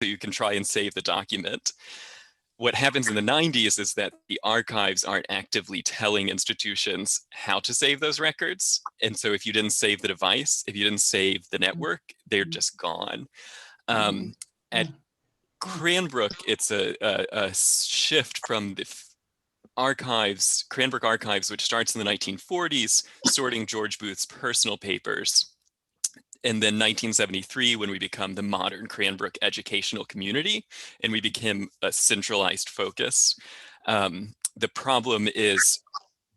you can try and save the document. What happens in the 90s is that the archives aren't actively telling institutions how to save those records. And so if you didn't save the device, if you didn't save the network, they're just gone. At Cranbrook, it's a shift from the archives, Cranbrook Archives, which starts in the 1940s, sorting George Booth's personal papers. And then 1973, when we become the modern Cranbrook educational community, and we became a centralized focus. The problem is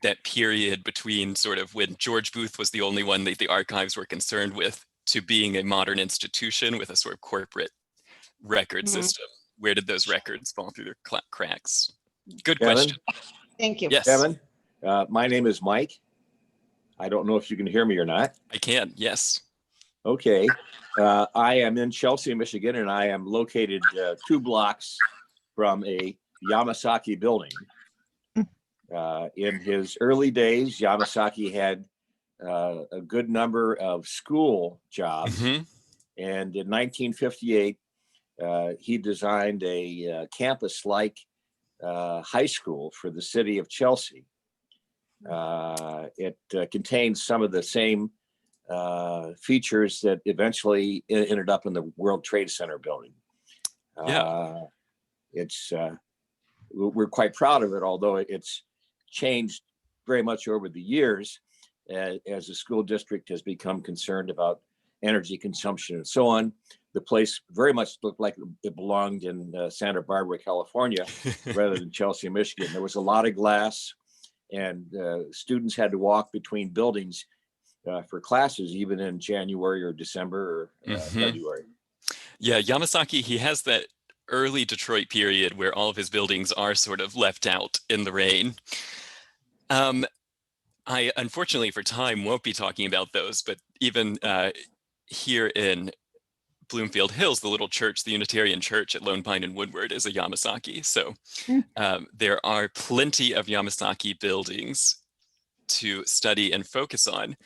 that period between sort of when George Booth was the only one that the archives were concerned with to being a modern institution with a sort of corporate record system. Where did those records fall through the cracks? Good question. Thank you. Yes. Kevin, my name is Mike. I don't know if you can hear me or not. I can, yes. Okay. I am in Chelsea, Michigan, and I am located 2 blocks from a Yamasaki building. In his early days, Yamasaki had a good number of school jobs. And in 1958, he designed a campus-like high school for the city of Chelsea. It contains some of the same features that eventually ended up in the World Trade Center building. It's we're quite proud of it, although it's changed very much over the years as the school district has become concerned about energy consumption and so on. The place very much looked like it belonged in Santa Barbara, California, rather than Chelsea, Michigan. There was a lot of glass, and students had to walk between buildings for classes, even in January or December or February. Yeah, Yamasaki, he has that early Detroit period where all of his buildings are sort of left out in the rain. I, unfortunately for time, won't be talking about those, but even here in Bloomfield Hills, the little church, the Unitarian Church at Lone Pine and Woodward is a Yamasaki. So there are plenty of Yamasaki buildings to study and focus on.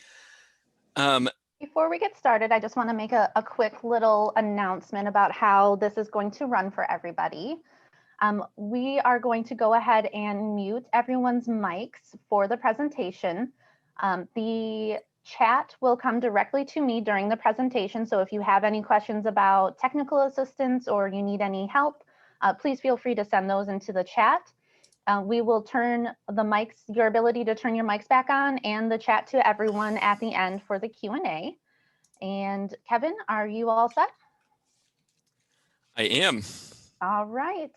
Before we get started, I just want to make a quick little announcement about how this is going to run for everybody. We are going to go ahead and mute everyone's mics for the presentation. The chat will come directly to me during the presentation. So if you have any questions about technical assistance or you need any help, please feel free to send those into the chat. We will turn the mics, your ability to turn your mics back on and the chat to everyone at the end for the Q&A. And Kevin, are you all set? I am. All right.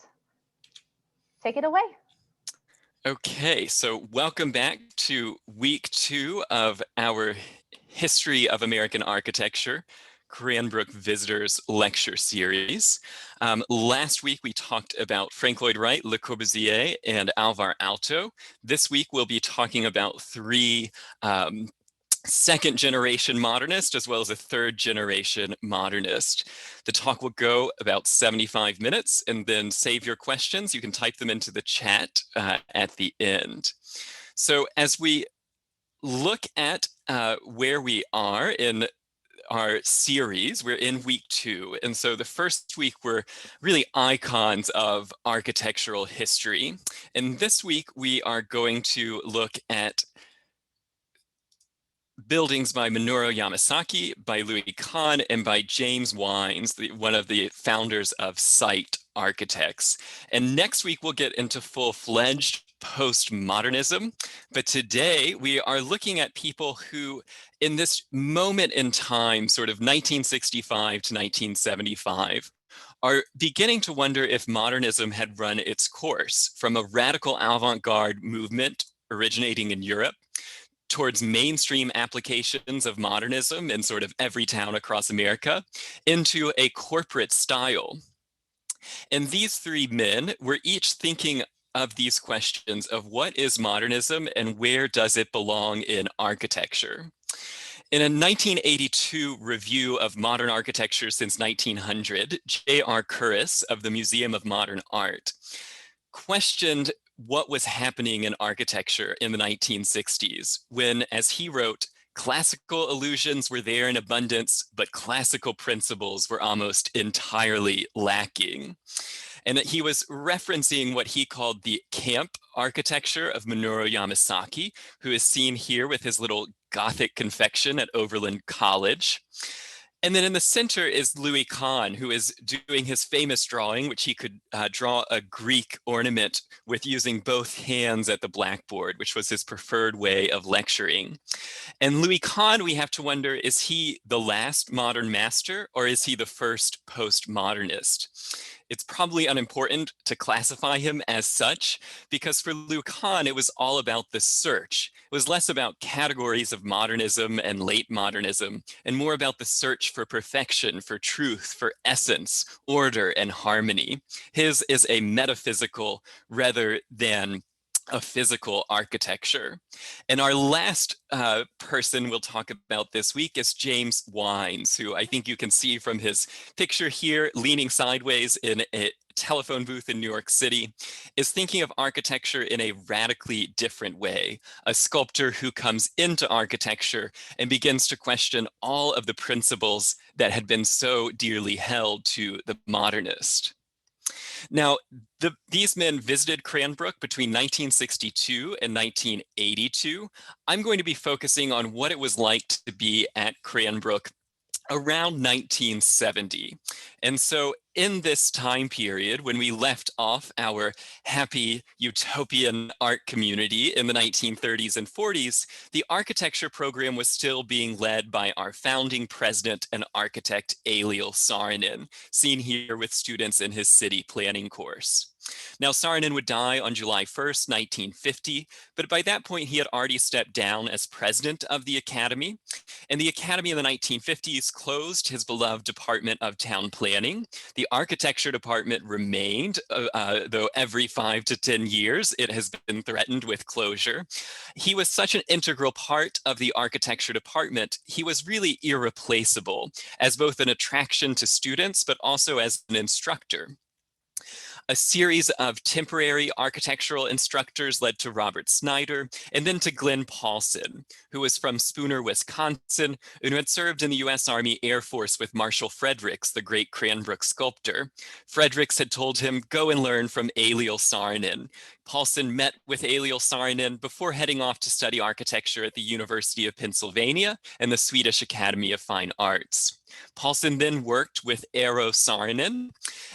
Take it away. Okay, so welcome back to week 2 of our History of American Architecture Cranbrook Visitors Lecture Series. Last week, we talked about Frank Lloyd Wright, Le Corbusier, and Alvar Aalto. This week, we'll be talking about 3 second-generation modernist as well as a third-generation modernist. The talk will go about 75 minutes, and then save your questions. You can type them into the chat at the end. So as we look at where we are in our series, we're in week 2. And so the first week were really icons of architectural history. And this week we are going to look at buildings by Minoru Yamasaki, by Louis Kahn, and by James Wines, one of the founders of Site Architects. And next week we'll get into full-fledged postmodernism. But today we are looking at people who, in this moment in time, sort of 1965 to 1975, are beginning to wonder if modernism had run its course from a radical avant-garde movement originating in Europe towards mainstream applications of modernism in sort of every town across America into a corporate style. And these 3 men were each thinking of these questions of what is modernism and where does it belong in architecture. In a 1982 review of modern architecture since 1900, J.R. Curris of the Museum of Modern Art questioned what was happening in architecture in the 1960s when, as he wrote, Classical illusions were there in abundance, but classical principles were almost entirely lacking. And that he was referencing what he called the camp architecture of Minoru Yamasaki, who is seen here with his little Gothic confection at Overland College. And then in the center is Louis Kahn, who is doing his famous drawing, which he could draw a Greek ornament with using both hands at the blackboard, which was his preferred way of lecturing. And Louis Kahn, we have to wonder, is he the last modern master, or is he the first postmodernist? It's probably unimportant to classify him as such, because for Louis Kahn, it was all about the search. It was less about categories of modernism and late modernism, and more about the search for perfection, for truth, for essence, order, and harmony. His is a metaphysical rather than a physical architecture. And our last person we'll talk about this week is James Wines, who I think you can see from his picture here, leaning sideways in a telephone booth in New York City, is thinking of architecture in a radically different way. A sculptor who comes into architecture and begins to question all of the principles that had been so dearly held to the modernist. Now, these men visited Cranbrook between 1962 and 1982. I'm going to be focusing on what it was like to be at Cranbrook around 1970. And so in this time period, when we left off our happy utopian art community in the 1930s and 40s, the architecture program was still being led by our founding president and architect Eliel Saarinen, seen here with students in his city planning course. Now, Saarinen would die on July 1st, 1950, but by that point he had already stepped down as president of the Academy. And the Academy in the 1950s closed his beloved Department of Town Planning. The Architecture Department remained, though every 5 to 10 years it has been threatened with closure. He was such an integral part of the Architecture Department, he was really irreplaceable as both an attraction to students, but also as an instructor. A series of temporary architectural instructors led to Robert Snyder, and then to Glen Paulsen, who was from Spooner, Wisconsin, and who had served in the US Army Air Force with Marshall Fredericks, the great Cranbrook sculptor. Fredericks had told him, go and learn from Eliel Saarinen. Paulsen met with Eliel Saarinen before heading off to study architecture at the University of Pennsylvania and the Swedish Academy of Fine Arts. Paulsen then worked with Eero Saarinen,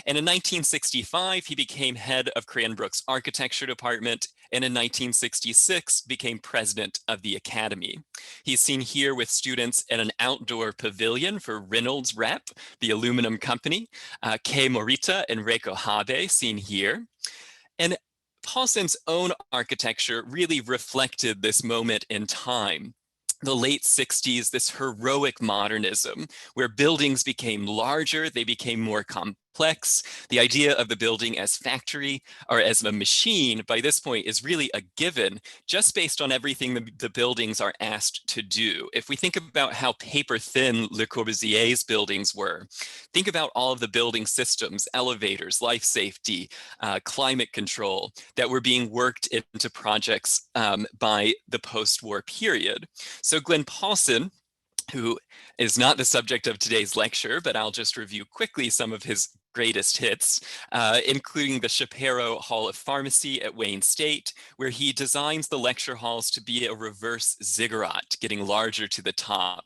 and in 1965 he became head of Cranbrook's architecture department, and in 1966 became president of the Academy. He's seen here with students at an outdoor pavilion for Reynolds Rep, the aluminum company, Kei Morita and Reiko Habe, seen here. And Paulsen's own architecture really reflected this moment in time. The late 60s, this heroic modernism, where buildings became larger, they became more complex. The idea of the building as factory or as a machine by this point is really a given just based on everything the buildings are asked to do. If we think about how paper thin Le Corbusier's buildings were, think about all of the building systems, elevators, life safety, climate control that were being worked into projects by the post-war period. So Glen Paulsen, who is not the subject of today's lecture, but I'll just review quickly some of his greatest hits, including the Shapiro Hall of Pharmacy at Wayne State, where he designs the lecture halls to be a reverse ziggurat, getting larger to the top,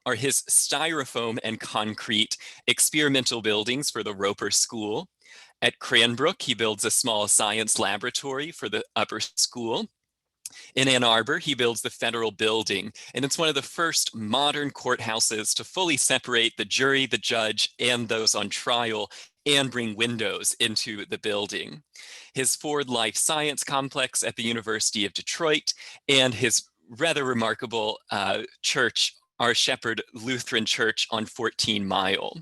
or his styrofoam and concrete experimental buildings for the Roper School. At Cranbrook, he builds a small science laboratory for the upper school. In Ann Arbor, he builds the federal building, and it's one of the first modern courthouses to fully separate the jury, the judge, and those on trial, and bring windows into the building. His Ford Life Science Complex at the University of Detroit, and his rather remarkable church, Our Shepherd Lutheran Church on 14 Mile.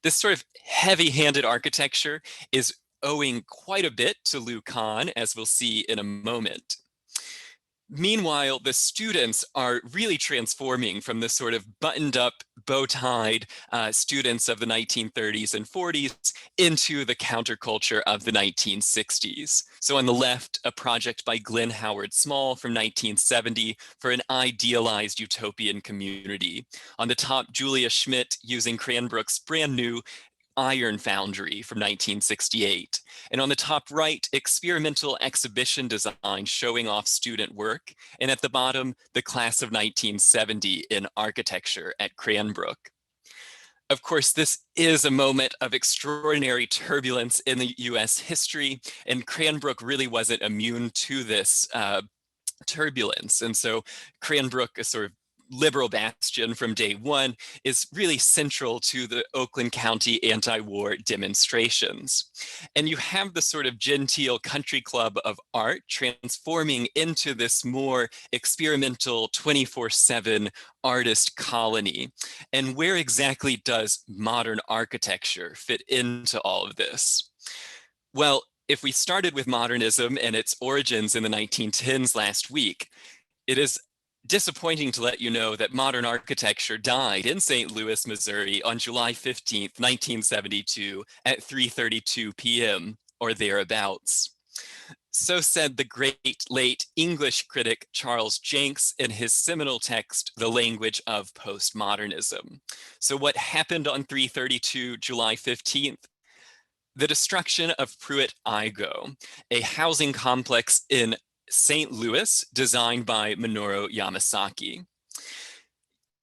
This sort of heavy-handed architecture is owing quite a bit to Lou Kahn, as we'll see in a moment. Meanwhile, the students are really transforming from the sort of buttoned up, bow-tied students of the 1930s and 40s into the counterculture of the 1960s. So on the left, a project by Glen Howard Small from 1970 for an idealized utopian community. On the top, Julia Schmidt using Cranbrook's brand new Iron Foundry from 1968. And on the top right, experimental exhibition design showing off student work. And at the bottom, the class of 1970 in architecture at Cranbrook. Of course, this is a moment of extraordinary turbulence in the US history, and Cranbrook really wasn't immune to this turbulence. And so Cranbrook, a sort of liberal bastion from day one, is really central to the Oakland County anti-war demonstrations. And you have the sort of genteel country club of art transforming into this more experimental 24/7 artist colony. And where exactly does modern architecture fit into all of this? Well, if we started with modernism and its origins in the 1910s last week, it is disappointing to let you know that modern architecture died in St. Louis, Missouri on July 15th, 1972 at 3:32 p.m. or thereabouts. So said the great late English critic Charles Jenks in his seminal text, The Language of Postmodernism. So what happened on 3:32 July 15th? The destruction of Pruitt-Igoe, a housing complex in St. Louis designed by Minoru Yamasaki.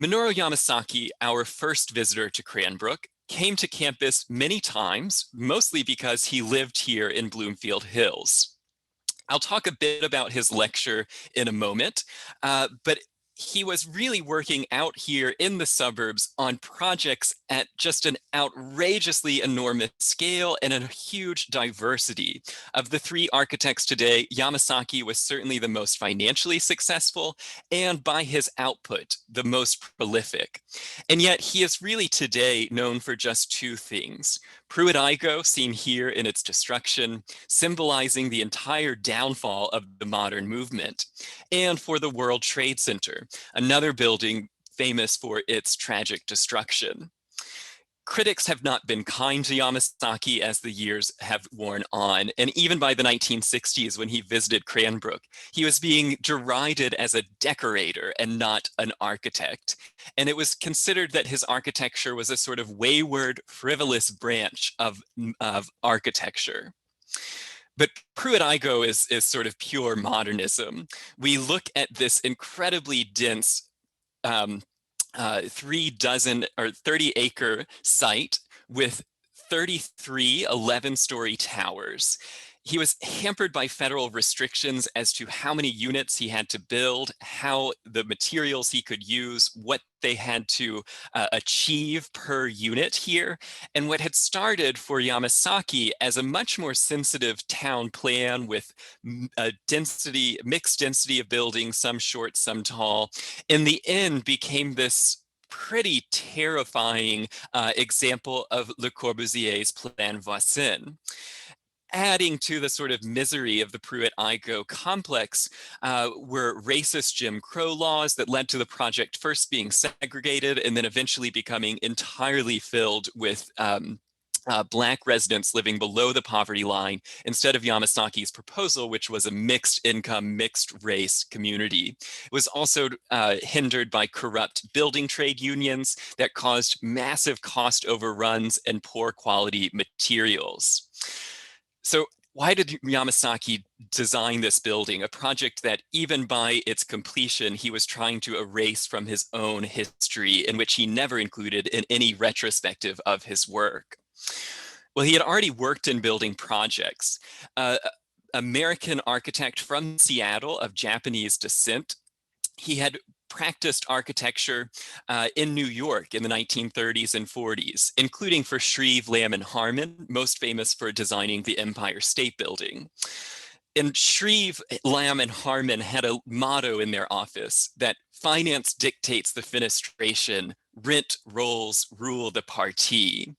Minoru Yamasaki, our first visitor to Cranbrook, came to campus many times, mostly because he lived here in Bloomfield Hills. I'll talk a bit about his lecture in a moment, but he was really working out here in the suburbs on projects at just an outrageously enormous scale and a huge diversity. Of the three architects today, Yamasaki was certainly the most financially successful and by his output, the most prolific. And yet he is really today known for just two things. Pruitt-Igoe, seen here in its destruction, symbolizing the entire downfall of the modern movement, and for the World Trade Center, another building famous for its tragic destruction. Critics have not been kind to Yamasaki as the years have worn on, and even by the 1960s when he visited Cranbrook, he was being derided as a decorator and not an architect. And it was considered that his architecture was a sort of wayward, frivolous branch of architecture. But Pruitt-Igoe is sort of pure modernism. We look at this incredibly dense 30-acre site with 33 11-story towers. He was hampered by federal restrictions as to how many units he had to build, how the materials he could use, what they had to achieve per unit here. And what had started for Yamasaki as a much more sensitive town plan with a mixed density of buildings, some short, some tall, in the end became this pretty terrifying example of Le Corbusier's Plan Voisin. Adding to the sort of misery of the Pruitt-Igoe complex were racist Jim Crow laws that led to the project first being segregated and then eventually becoming entirely filled with Black residents living below the poverty line instead of Yamasaki's proposal, which was a mixed income, mixed race community. It was also hindered by corrupt building trade unions that caused massive cost overruns and poor quality materials. So why did Yamasaki design this building, a project that even by its completion, he was trying to erase from his own history, in which he never included in any retrospective of his work? Well, he had already worked in building projects. American architect from Seattle of Japanese descent, he had practiced architecture in New York in the 1930s and 40s, including for Shreve, Lamb, and Harmon, most famous for designing the Empire State Building. And Shreve, Lamb, and Harmon had a motto in their office that finance dictates the fenestration, rent rolls rule the party.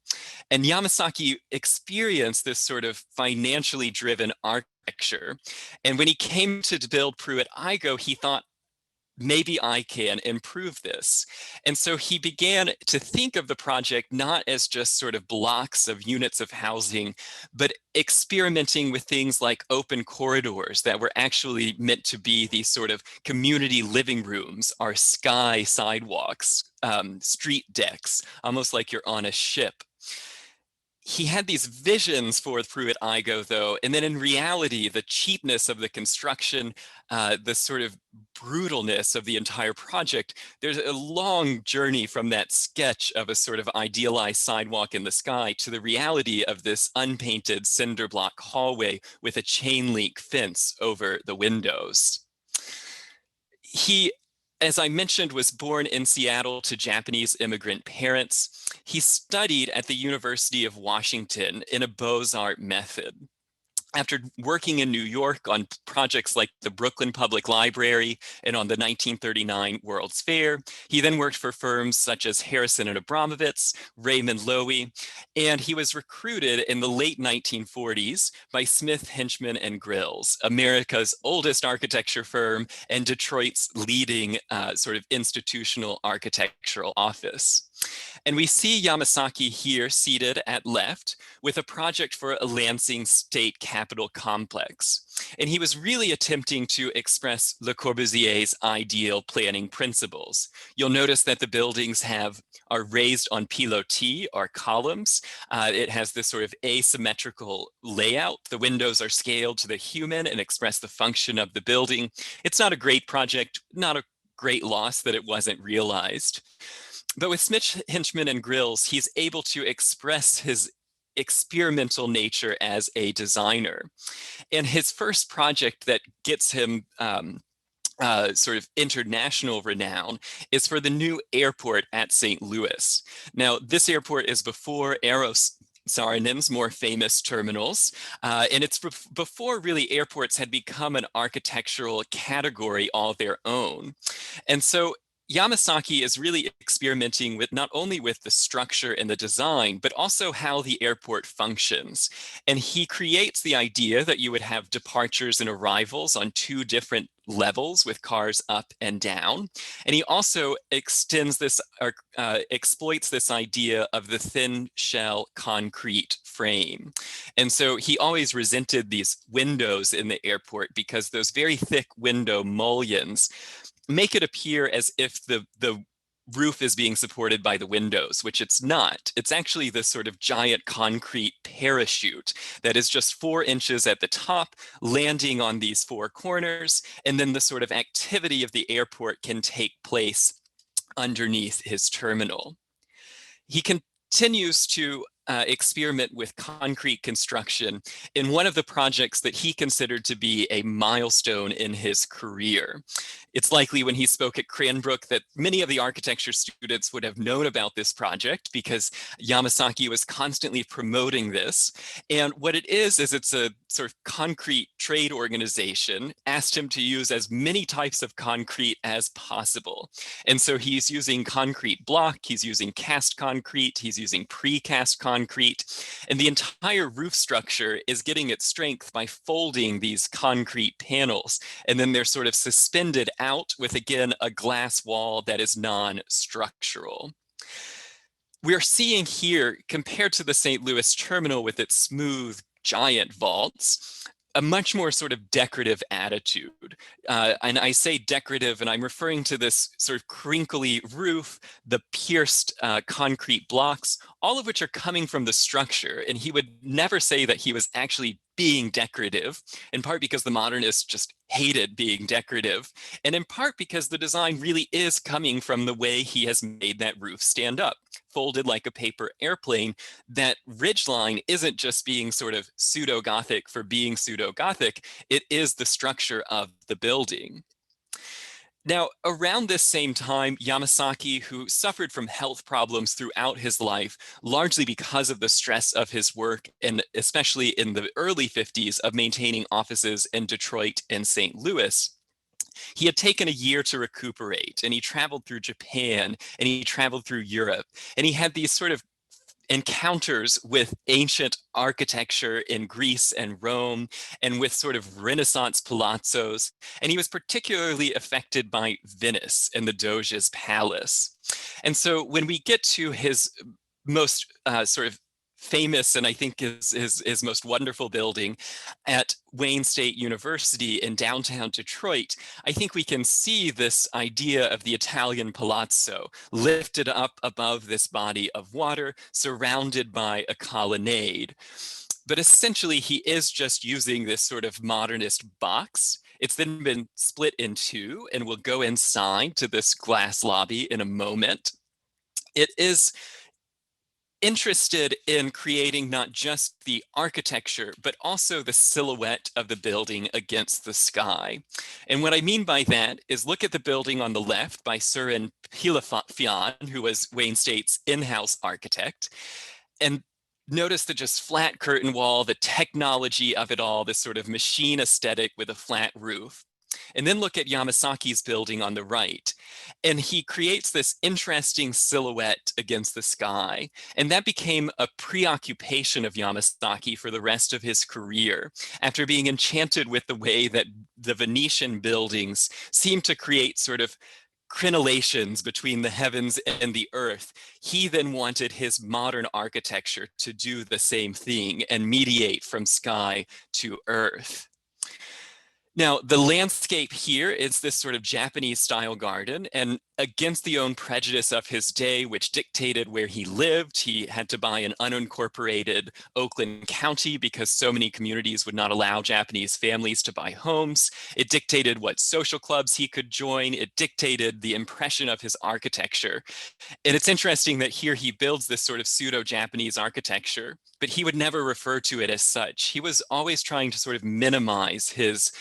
And Yamasaki experienced this sort of financially driven architecture. And when he came to build Pruitt-Igoe, he thought, maybe I can improve this. And so he began to think of the project not as just sort of blocks of units of housing, but experimenting with things like open corridors that were actually meant to be these sort of community living rooms, or sky sidewalks, street decks, almost like you're on a ship. He had these visions for Pruitt-Igoe, though, and then in reality, the cheapness of the construction, the sort of brutalness of the entire project, there's a long journey from that sketch of a sort of idealized sidewalk in the sky to the reality of this unpainted cinder block hallway with a chain link fence over the windows. He, as I mentioned, was born in Seattle to Japanese immigrant parents. He studied at the University of Washington in a Beaux-Arts method. After working in New York on projects like the Brooklyn Public Library and on the 1939 World's Fair, he then worked for firms such as Harrison and Abramovitz, Raymond Loewy, and he was recruited in the late 1940s by Smith, Hinchman and Grills, America's oldest architecture firm and Detroit's leading sort of institutional architectural office. And we see Yamasaki here seated at left with a project for a Lansing state capitol complex. And he was really attempting to express Le Corbusier's ideal planning principles. You'll notice that the buildings are raised on pilotis, or columns. It has this sort of asymmetrical layout. The windows are scaled to the human and express the function of the building. It's not a great project, not a great loss that it wasn't realized. But with Smith, Hinchman, and Grills, he's able to express his experimental nature as a designer. And his first project that gets him sort of international renown is for the new airport at St. Louis. Now, this airport is before Saarinen's more famous terminals. And it's before really airports had become an architectural category all their own. And so Yamasaki is really experimenting with not only with the structure and the design, but also how the airport functions. And he creates the idea that you would have departures and arrivals on two different levels with cars up and down. And he also extends this, exploits this idea of the thin shell concrete frame. And so he always resented these windows in the airport because those very thick window mullions make it appear as if the roof is being supported by the windows, which it's not. It's actually this sort of giant concrete parachute that is just 4 inches at the top, landing on these 4 corners, and then the sort of activity of the airport can take place underneath his terminal. He continues to experiment with concrete construction in one of the projects that he considered to be a milestone in his career. It's likely when he spoke at Cranbrook that many of the architecture students would have known about this project because Yamasaki was constantly promoting this. And what it is it's a sort of concrete trade organization, asked him to use as many types of concrete as possible. And so he's using concrete block, he's using cast concrete, he's using precast concrete, and the entire roof structure is getting its strength by folding these concrete panels. And then they're sort of suspended out with, again, a glass wall that is non-structural. We're seeing here, compared to the St. Louis terminal with its smooth giant vaults, a much more sort of decorative attitude. And I say decorative, and I'm referring to this sort of crinkly roof, the pierced concrete blocks, all of which are coming from the structure. And he would never say that he was actually being decorative, in part because the modernists just hated being decorative, and in part because the design really is coming from the way he has made that roof stand up, folded like a paper airplane. That ridgeline isn't just being sort of pseudo-Gothic for being pseudo-Gothic, it is the structure of the building. Now, around this same time, Yamasaki, who suffered from health problems throughout his life, largely because of the stress of his work, and especially in the early 50s of maintaining offices in Detroit and St. Louis, he had taken a year to recuperate, and he traveled through Japan, and he traveled through Europe, and he had these sort of encounters with ancient architecture in Greece and Rome, and with sort of Renaissance palazzos. And he was particularly affected by Venice and the Doge's palace. And so when we get to his most sort of famous, and I think his most wonderful building at Wayne State University in downtown Detroit, I think we can see this idea of the Italian palazzo lifted up above this body of water, surrounded by a colonnade. But essentially, he is just using this sort of modernist box. It's then been split in two, and we'll go inside to this glass lobby in a moment. It is interested in creating not just the architecture, but also the silhouette of the building against the sky. And what I mean by that is look at the building on the left by Søren Pilefian, who was Wayne State's in-house architect. And notice the just flat curtain wall, the technology of it all, this sort of machine aesthetic with a flat roof. And then look at Yamasaki's building on the right. And he creates this interesting silhouette against the sky. And that became a preoccupation of Yamasaki for the rest of his career. After being enchanted with the way that the Venetian buildings seem to create sort of crenellations between the heavens and the earth, he then wanted his modern architecture to do the same thing and mediate from sky to earth. Now, the landscape here is this sort of Japanese style garden, and against the own prejudice of his day, which dictated where he lived, he had to buy an unincorporated Oakland County because so many communities would not allow Japanese families to buy homes. It dictated what social clubs he could join. It dictated the impression of his architecture. And it's interesting that here he builds this sort of pseudo-Japanese architecture, but he would never refer to it as such. He was always trying to sort of minimize his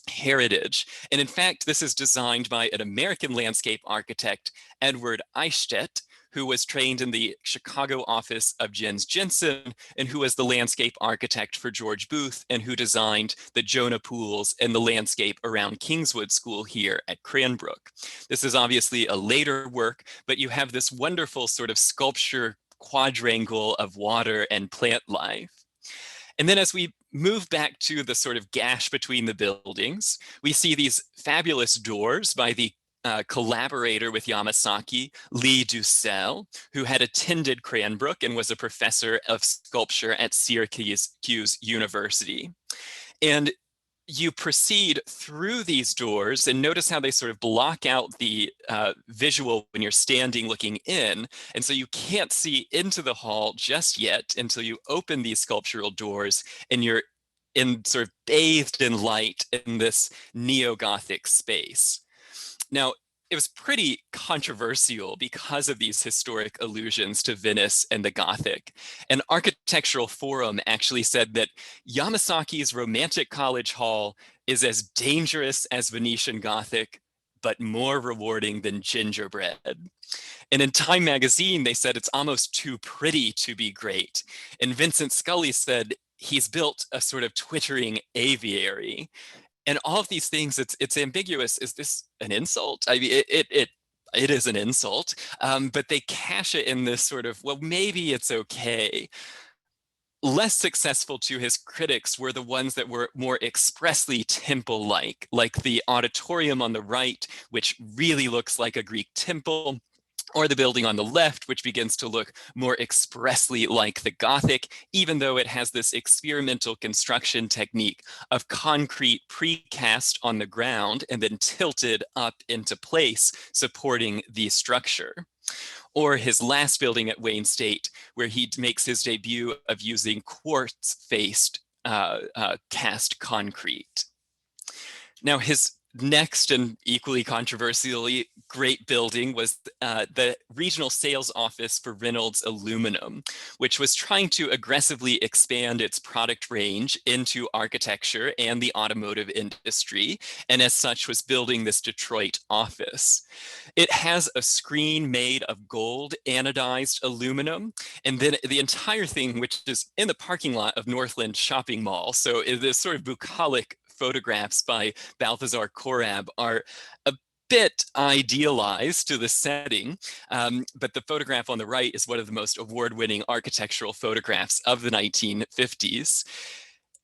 heritage. And in fact, this is designed by an American landscape architect, Edward Eichstätt, who was trained in the Chicago office of Jens Jensen, and who was the landscape architect for George Booth, and who designed the Jonah pools and the landscape around Kingswood School here at Cranbrook. This is obviously a later work, but you have this wonderful sort of sculpture quadrangle of water and plant life. And then as we move back to the sort of gash between the buildings, we see these fabulous doors by the collaborator with Yamasaki, Lee Dussel, who had attended Cranbrook and was a professor of sculpture at Syracuse University. And you proceed through these doors, and notice how they sort of block out the visual when you're standing looking in. And so you can't see into the hall just yet until you open these sculptural doors and you're sort of bathed in light in this neo-Gothic space. Now, it was pretty controversial because of these historic allusions to Venice and the Gothic. An architectural forum actually said that Yamasaki's Romantic College Hall is as dangerous as Venetian Gothic, but more rewarding than gingerbread. And in Time magazine, they said it's almost too pretty to be great. And Vincent Scully said he's built a sort of twittering aviary. And all of these things, it's ambiguous. Is this an insult? I mean, it is an insult, but they cash it in this sort of, well, maybe it's okay. Less successful to his critics were the ones that were more expressly temple-like, like the auditorium on the right, which really looks like a Greek temple, or the building on the left, which begins to look more expressly like the Gothic, even though it has this experimental construction technique of concrete precast on the ground and then tilted up into place, supporting the structure. Or his last building at Wayne State, where he makes his debut of using quartz-faced cast concrete. Now, his next and equally controversially great building was the regional sales office for Reynolds Aluminum, which was trying to aggressively expand its product range into architecture and the automotive industry, and as such was building this Detroit office. It has a screen made of gold anodized aluminum, and then the entire thing, which is in the parking lot of Northland Shopping Mall, so it is sort of bucolic photographs by Balthazar Korab, are a bit idealized to the setting, but the photograph on the right is one of the most award-winning architectural photographs of the 1950s.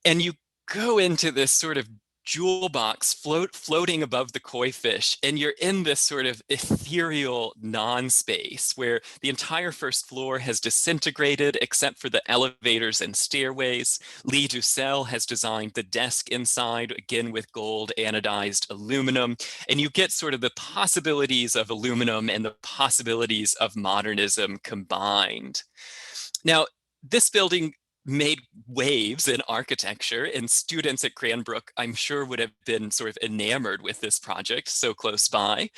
And you go into this sort of jewel box floating above the koi fish, and you're in this sort of ethereal non-space where the entire first floor has disintegrated except for the elevators and stairways. Lee Dussel has designed the desk inside, again with gold anodized aluminum, and you get sort of the possibilities of aluminum and the possibilities of modernism combined. Now, this building made waves in architecture, and students at Cranbrook, I'm sure, would have been sort of enamored with this project so close by.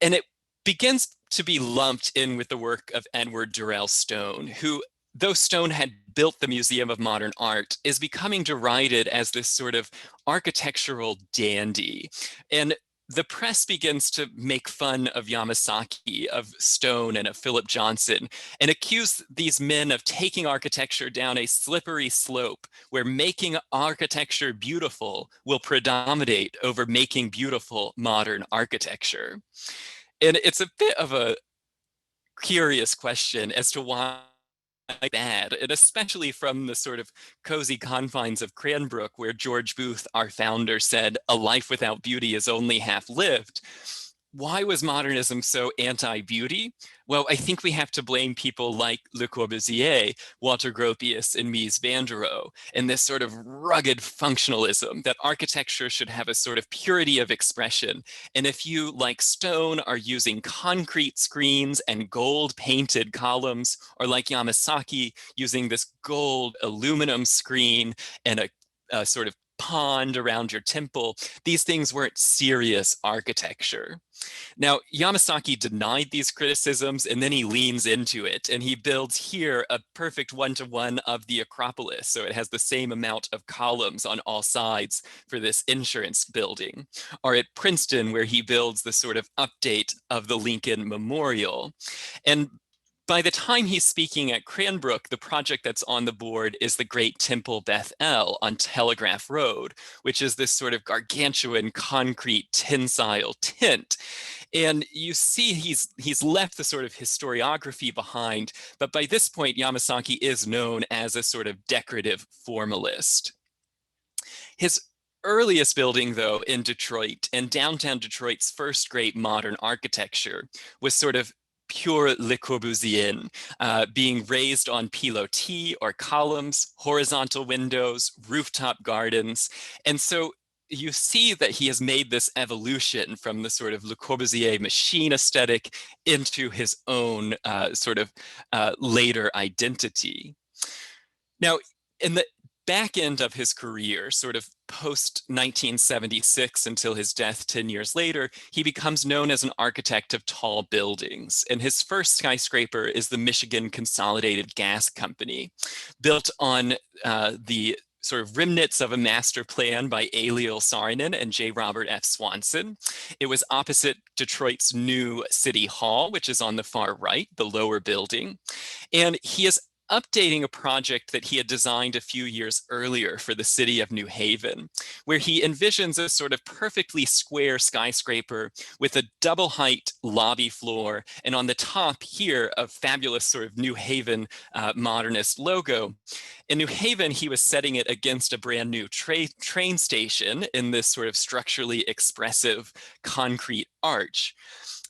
And it begins to be lumped in with the work of Edward Durrell Stone, who, though Stone had built the Museum of Modern Art, is becoming derided as this sort of architectural dandy. And the press begins to make fun of Yamasaki, of Stone, and of Philip Johnson, and accuse these men of taking architecture down a slippery slope where making architecture beautiful will predominate over making beautiful modern architecture. And it's a bit of a curious question as to why bad, and especially from the sort of cozy confines of Cranbrook, where George Booth, our founder, said, "A life without beauty is only half lived." Why was modernism so anti-beauty? Well, I think we have to blame people like Le Corbusier, Walter Gropius, and Mies van der Rohe, and this sort of rugged functionalism that architecture should have a sort of purity of expression. And if you, like Stone, are using concrete screens and gold painted columns, or like Yamasaki, using this gold aluminum screen and a sort of pond around your temple, these things weren't serious architecture. Now, Yamasaki denied these criticisms, and then he leans into it, and he builds here a perfect one-to-one of the Acropolis. So it has the same amount of columns on all sides for this insurance building. Or at Princeton, where he builds the sort of update of the Lincoln Memorial. And by the time he's speaking at Cranbrook, the project that's on the board is the Great Temple Beth El on Telegraph Road, which is this sort of gargantuan concrete tensile tent. And you see he's left the sort of historiography behind, but by this point, Yamasaki is known as a sort of decorative formalist. His earliest building, though, in Detroit, and downtown Detroit's first great modern architecture, was sort of pure Le Corbusian, being raised on pilotis or columns, horizontal windows, rooftop gardens. And so you see that he has made this evolution from the sort of Le Corbusier machine aesthetic into his own later identity. Now, in the back end of his career, sort of post 1976 until his death 10 years later, he becomes known as an architect of tall buildings. And his first skyscraper is the Michigan Consolidated Gas Company, built on the sort of remnants of a master plan by Eliel Saarinen and J. Robert F. Swanson. It was opposite Detroit's new City Hall, which is on the far right, the lower building. And he is updating a project that he had designed a few years earlier for the city of New Haven, where he envisions a sort of perfectly square skyscraper with a double height lobby floor, and on the top here, a fabulous sort of New Haven modernist logo. In New Haven, he was setting it against a brand new train station in this sort of structurally expressive concrete arch.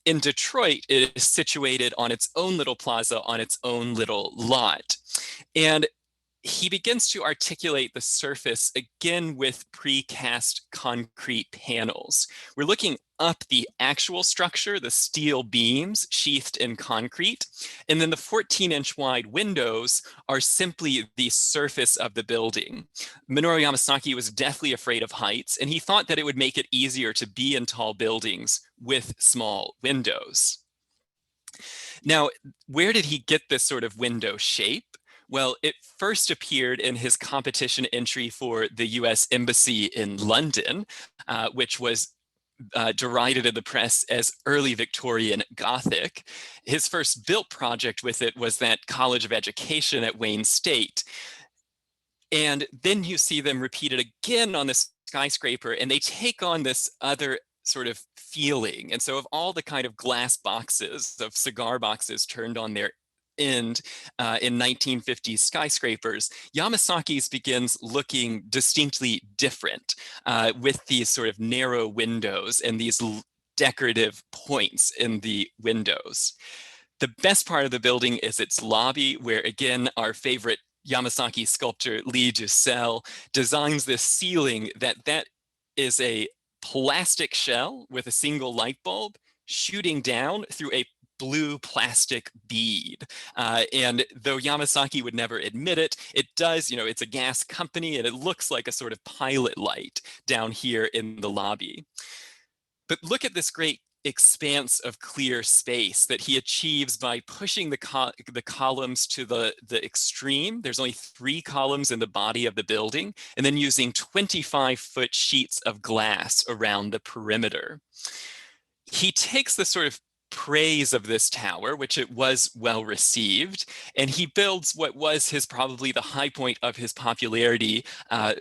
In Detroit, it is situated on its own little plaza, on its own little lot. And he begins to articulate the surface again with precast concrete panels. We're looking up the actual structure, the steel beams sheathed in concrete, and then the 14-inch wide windows are simply the surface of the building. Minoru Yamasaki was deathly afraid of heights, and he thought that it would make it easier to be in tall buildings with small windows. Now, where did he get this sort of window shape? Well, it first appeared in his competition entry for the US Embassy in London, which was derided in the press as early Victorian Gothic. His first built project with it was that College of Education at Wayne State. And then you see them repeated again on this skyscraper, and they take on this other sort of feeling. And so of all the kind of glass boxes, of cigar boxes turned on their end in 1950s skyscrapers, Yamasaki's begins looking distinctly different with these sort of narrow windows and these decorative points in the windows. The best part of the building is its lobby, where again, our favorite Yamasaki sculptor Lee Dussel designs this ceiling that is a plastic shell with a single light bulb shooting down through a blue plastic bead. And though Yamasaki would never admit it, it does, it's a gas company and it looks like a sort of pilot light down here in the lobby. But look at this great expanse of clear space that he achieves by pushing the columns to the extreme. There's only 3 columns in the body of the building, and then using 25-foot sheets of glass around the perimeter. He takes the sort of praise of this tower, which it was well received, and he builds what was probably the high point of his popularity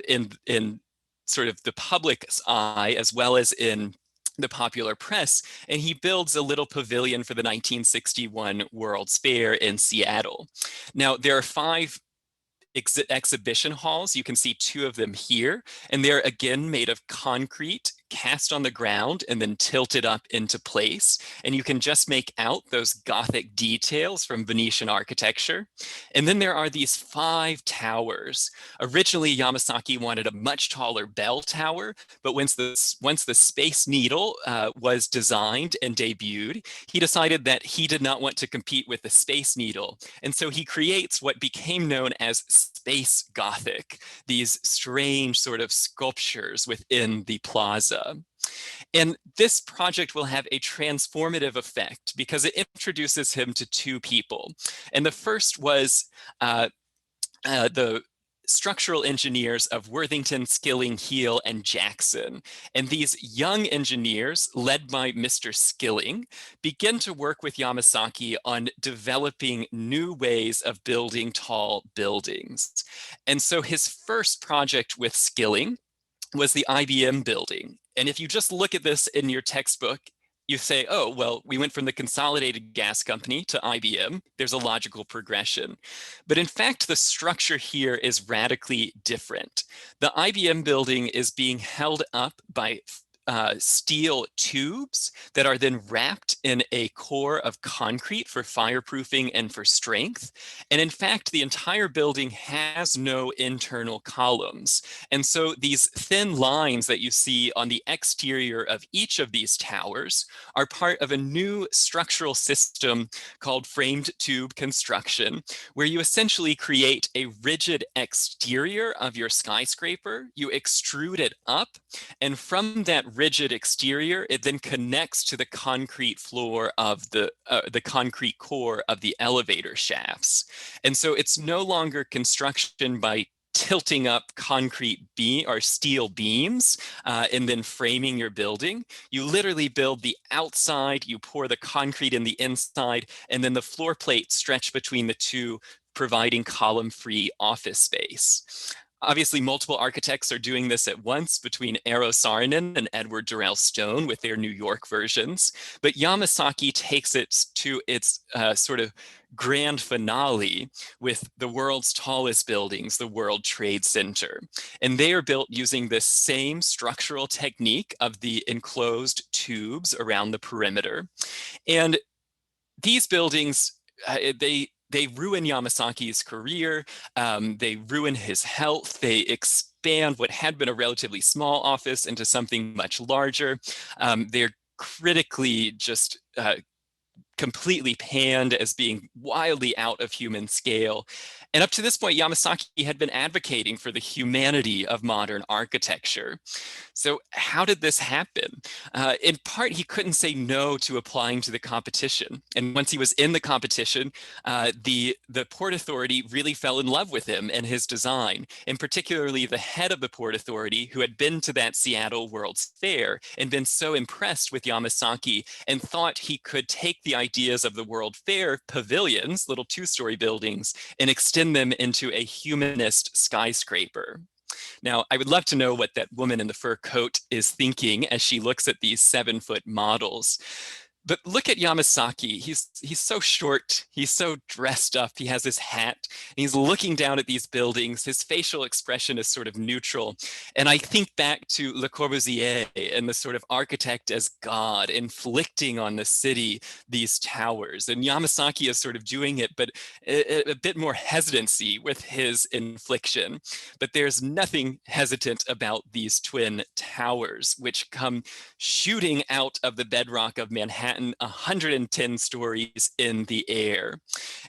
in sort of the public's eye, as well as in the popular press, and he builds a little pavilion for the 1961 World's Fair in Seattle. Now, there are 5 exhibition halls. You can see 2 of them here, and they're again made of concrete cast on the ground and then tilted up into place. And you can just make out those Gothic details from Venetian architecture. And then there are these 5 towers. Originally, Yamasaki wanted a much taller bell tower, but once the Space Needle was designed and debuted, he decided that he did not want to compete with the Space Needle. And so he creates what became known as Space Gothic, these strange sort of sculptures within the plaza. And this project will have a transformative effect because it introduces him to 2 people. And the first was the structural engineers of Worthington, Skilling, Heel, and Jackson. And these young engineers, led by Mr. Skilling, begin to work with Yamasaki on developing new ways of building tall buildings. And so his first project with Skilling was the IBM building. And if you just look at this in your textbook, you say, oh, well, we went from the Consolidated Gas Company to IBM. There's a logical progression. But in fact, the structure here is radically different. The IBM building is being held up by steel tubes that are then wrapped in a core of concrete for fireproofing and for strength. And in fact, the entire building has no internal columns. And so these thin lines that you see on the exterior of each of these towers are part of a new structural system called framed tube construction, where you essentially create a rigid exterior of your skyscraper, you extrude it up, and from that rigid exterior, it then connects to the concrete floor of the concrete core of the elevator shafts. And so it's no longer construction by tilting up concrete beam or steel beams and then framing your building. You literally build the outside, you pour the concrete in the inside, and then the floor plate stretch between the 2, providing column-free office space. Obviously, multiple architects are doing this at once between Eero Saarinen and Edward Durrell Stone with their New York versions. But Yamasaki takes it to its sort of grand finale with the world's tallest buildings, the World Trade Center. And they are built using this same structural technique of the enclosed tubes around the perimeter. And these buildings, they ruin Yamasaki's career, they ruin his health, they expand what had been a relatively small office into something much larger. They're critically just completely panned as being wildly out of human scale. And up to this point, Yamasaki had been advocating for the humanity of modern architecture. So how did this happen? In part, he couldn't say no to applying to the competition. And once he was in the competition, the Port Authority really fell in love with him and his design, and particularly the head of the Port Authority, who had been to that Seattle World's Fair and been so impressed with Yamasaki and thought he could take the ideas of the World Fair pavilions, little 2-story buildings, and extend them into a humanist skyscraper. Now, I would love to know what that woman in the fur coat is thinking as she looks at these 7-foot models. But look at Yamasaki. He's so short. He's so dressed up. He has his hat. And he's looking down at these buildings. His facial expression is sort of neutral. And I think back to Le Corbusier and the sort of architect as God inflicting on the city these towers. And Yamasaki is sort of doing it, but a bit more hesitancy with his infliction. But there's nothing hesitant about these twin towers, which come shooting out of the bedrock of Manhattan, 110 stories in the air.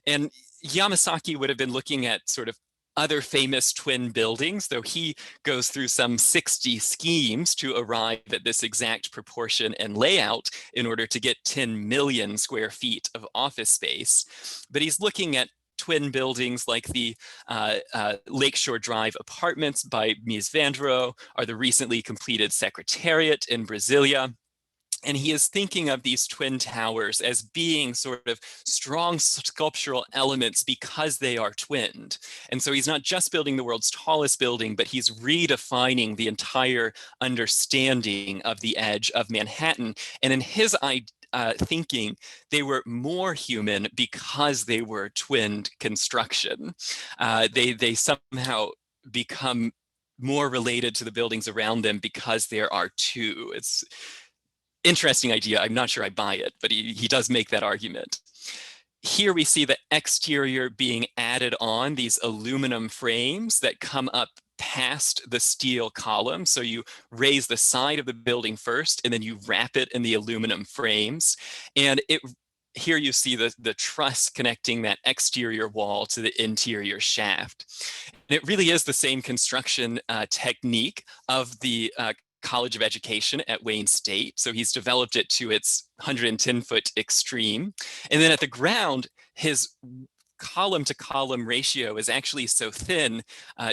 And Yamasaki would have been looking at sort of other famous twin buildings, though he goes through some 60 schemes to arrive at this exact proportion and layout in order to get 10 million square feet of office space. But he's looking at twin buildings like the Lakeshore Drive apartments by Mies van der Rohe, or the recently completed Secretariat in Brasilia. And he is thinking of these twin towers as being sort of strong sculptural elements because they are twinned. And so he's not just building the world's tallest building, but he's redefining the entire understanding of the edge of Manhattan. And in his thinking, they were more human because they were twinned construction. They somehow become more related to the buildings around them because there are two. It's interesting idea. I'm not sure I buy it, but he does make that argument. Here we see the exterior being added on, these aluminum frames that come up past the steel column. So you raise the side of the building first, and then you wrap it in the aluminum frames. And here you see the truss connecting that exterior wall to the interior shaft. And it really is the same construction technique of the College of Education at Wayne State. So he's developed it to its 110-foot extreme. And then at the ground, his column to column ratio is actually so thin,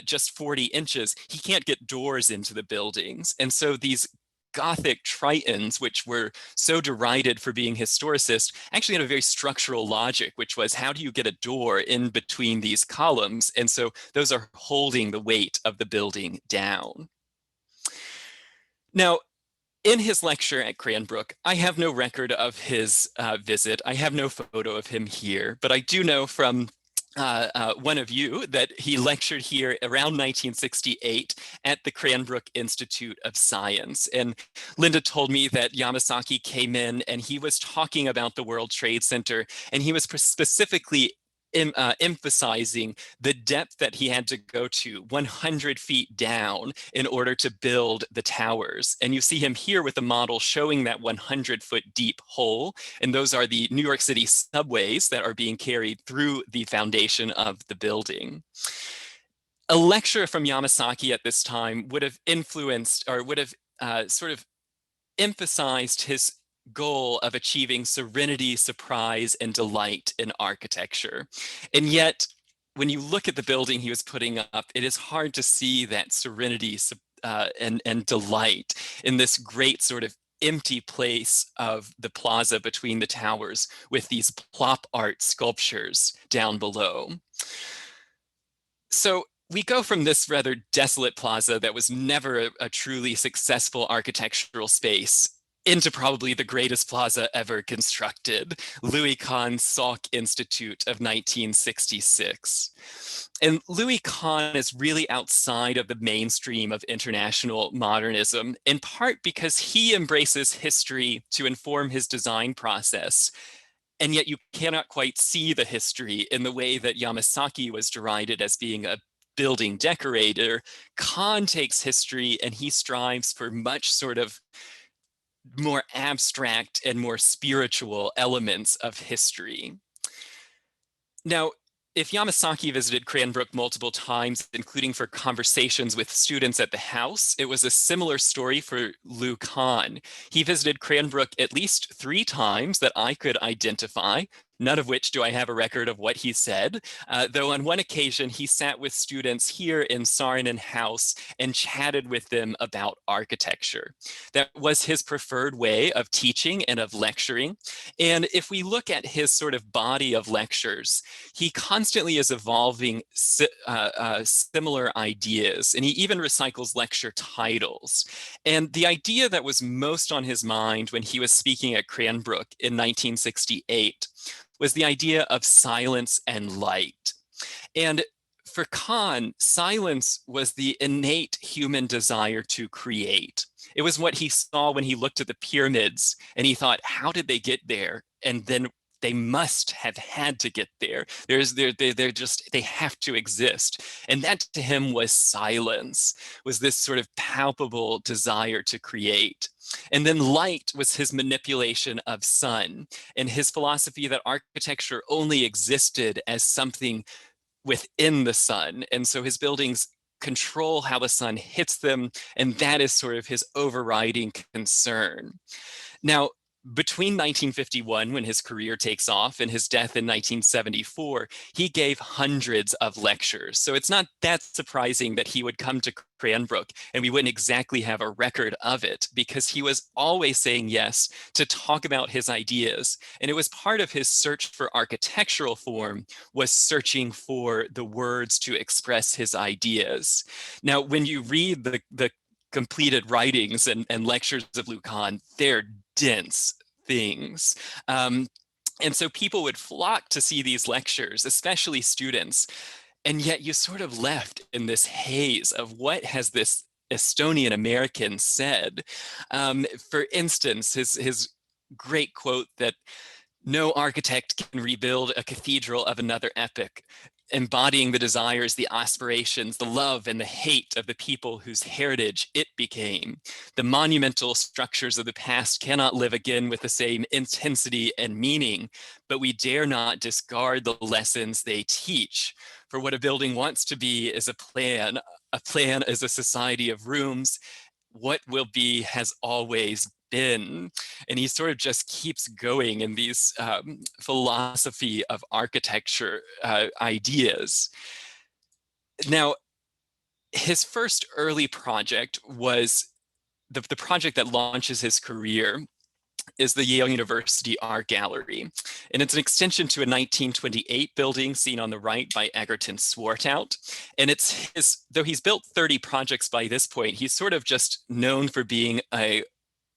just 40 inches, he can't get doors into the buildings. And so these Gothic tritons, which were so derided for being historicist, actually had a very structural logic, which was, how do you get a door in between these columns? And so those are holding the weight of the building down. Now, in his lecture at Cranbrook, I have no record of his visit. I have no photo of him here, but I do know from one of you that he lectured here around 1968 at the Cranbrook Institute of Science. And Linda told me that Yamasaki came in and he was talking about the World Trade Center, and he was specifically emphasizing the depth that he had to go to 100 feet down in order to build the towers. And you see him here with a model showing that 100-foot deep hole. And those are the New York City subways that are being carried through the foundation of the building. A lecture from Yamasaki at this time would have influenced, or would have sort of emphasized his goal of achieving serenity, surprise, and delight in architecture. And yet, when you look at the building he was putting up, it is hard to see that serenity and delight in this great sort of empty place of the plaza between the towers with these plop art sculptures down below. So we go from this rather desolate plaza that was never a truly successful architectural space into probably the greatest plaza ever constructed, Louis Kahn's Salk Institute of 1966. And Louis Kahn is really outside of the mainstream of international modernism, in part because he embraces history to inform his design process. And yet you cannot quite see the history in the way that Yamasaki was derided as being a building decorator. Kahn takes history and he strives for much sort of more abstract and more spiritual elements of history. Now, if Yamasaki visited Cranbrook multiple times, including for conversations with students at the house, it was a similar story for Lou Kahn. He visited Cranbrook at least 3 times that I could identify, none of which do I have a record of what he said, though on one occasion he sat with students here in Saarinen House and chatted with them about architecture. That was his preferred way of teaching and of lecturing. And if we look at his sort of body of lectures, he constantly is evolving similar ideas, and he even recycles lecture titles. And the idea that was most on his mind when he was speaking at Cranbrook in 1968 was the idea of silence and light. And for Kahn, silence was the innate human desire to create. It was what he saw when he looked at the pyramids and he thought, how did they get there? And then they must have had to get there. They have to exist. And that to him was silence, was this sort of palpable desire to create. And then light was his manipulation of sun, and his philosophy that architecture only existed as something within the sun. And so his buildings control how the sun hits them, and that is sort of his overriding concern. Now, between 1951, when his career takes off, and his death in 1974, he gave hundreds of lectures. So it's not that surprising that he would come to Cranbrook and we wouldn't exactly have a record of it, because he was always saying yes to talk about his ideas. And it was part of his search for architectural form, was searching for the words to express his ideas. Now, when you read the completed writings and lectures of Kahn, they're dense things. And so people would flock to see these lectures, especially students. And yet you sort of left in this haze of what has this Estonian American said. For instance, his great quote that no architect can rebuild a cathedral of another epoch, embodying the desires, the aspirations, the love and the hate of the people whose heritage it became. The monumental structures of the past cannot live again with the same intensity and meaning, but we dare not discard the lessons they teach. For what a building wants to be is a plan. A plan is a society of rooms. What will be has always been. And he sort of just keeps going in these philosophy of architecture ideas. Now, his first early project was the project that launches his career is the Yale University Art Gallery. And it's an extension to a 1928 building seen on the right by Egerton Swartout. And it's his, though he's built 30 projects by this point, he's sort of just known for being a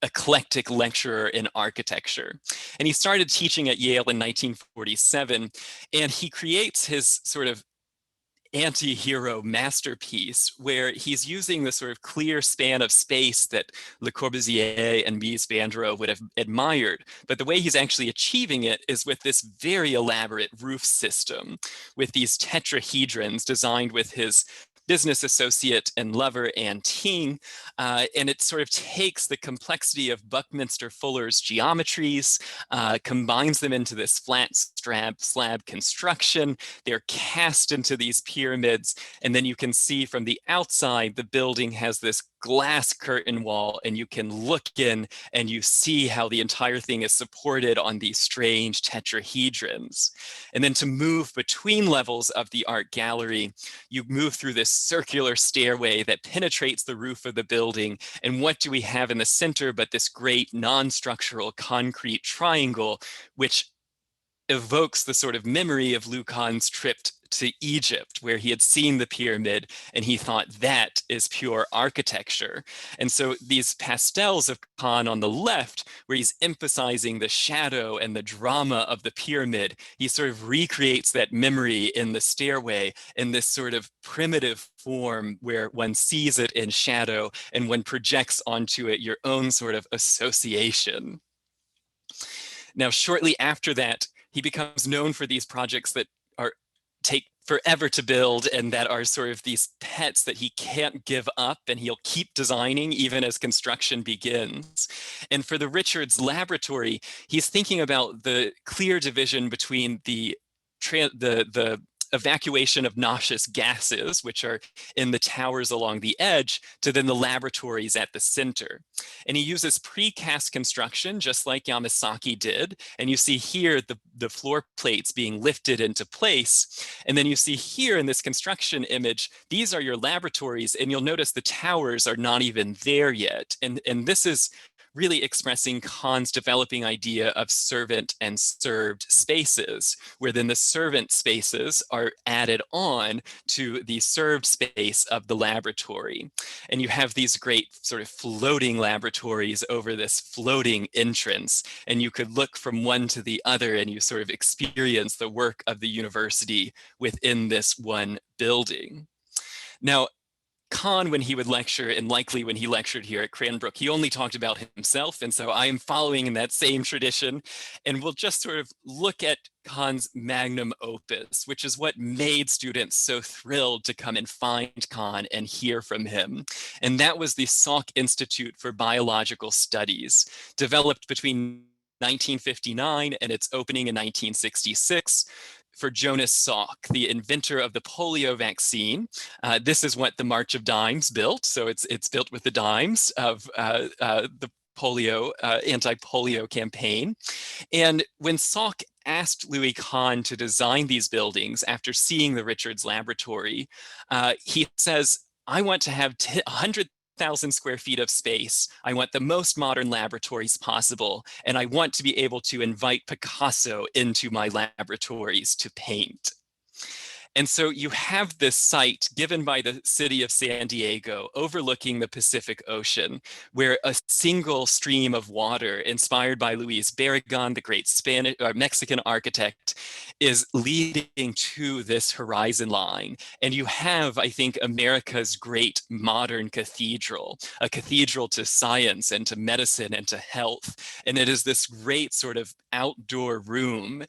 eclectic lecturer in architecture. And he started teaching at Yale in 1947, and he creates his sort of anti-hero masterpiece where he's using the sort of clear span of space that Le Corbusier and Mies van der Rohe would have admired. But the way he's actually achieving it is with this very elaborate roof system with these tetrahedrons designed with his business associate and lover, Anne Ting, and it sort of takes the complexity of Buckminster Fuller's geometries, combines them into this flat slab construction. They're cast into these pyramids, and then you can see from the outside, the building has this glass curtain wall, and you can look in and you see how the entire thing is supported on these strange tetrahedrons. And then to move between levels of the art gallery, you move through this circular stairway that penetrates the roof of the building. And what do we have in the center but this great non-structural concrete triangle, which evokes the sort of memory of Kahn's trip to Egypt, where he had seen the pyramid and he thought that is pure architecture. And so these pastels of Kahn on the left, where he's emphasizing the shadow and the drama of the pyramid, he sort of recreates that memory in the stairway in this sort of primitive form where one sees it in shadow and one projects onto it your own sort of association. Now, shortly after that, he becomes known for these projects that take forever to build and that are sort of these pets that he can't give up, and he'll keep designing even as construction begins. And for the Richards Laboratory, he's thinking about the clear division between the evacuation of noxious gases, which are in the towers along the edge, to then the laboratories at the center. And he uses precast construction, just like Yamasaki did. And you see here the floor plates being lifted into place. And then you see here in this construction image, these are your laboratories, and you'll notice the towers are not even there yet. And this is really expressing Kahn's developing idea of servant and served spaces, where then the servant spaces are added on to the served space of the laboratory. And you have these great sort of floating laboratories over this floating entrance, and you could look from one to the other and you sort of experience the work of the university within this one building. Now, Kahn, when he would lecture, and likely when he lectured here at Cranbrook, he only talked about himself. And so I am following in that same tradition. And we'll just sort of look at Kahn's magnum opus, which is what made students so thrilled to come and find Kahn and hear from him. And that was the Salk Institute for Biological Studies, developed between 1959 and its opening in 1966. For Jonas Salk, the inventor of the polio vaccine. This is what the March of Dimes built. So it's built with the dimes of the polio, anti-polio campaign. And when Salk asked Louis Kahn to design these buildings after seeing the Richards Laboratory, he says, I want to have 100,000 square feet of space. I want the most modern laboratories possible, and I want to be able to invite Picasso into my laboratories to paint. And so you have this site given by the city of San Diego overlooking the Pacific Ocean, where a single stream of water inspired by Luis Barragan, the great Mexican architect, is leading to this horizon line. And you have, I think, America's great modern cathedral, a cathedral to science and to medicine and to health. And it is this great sort of outdoor room.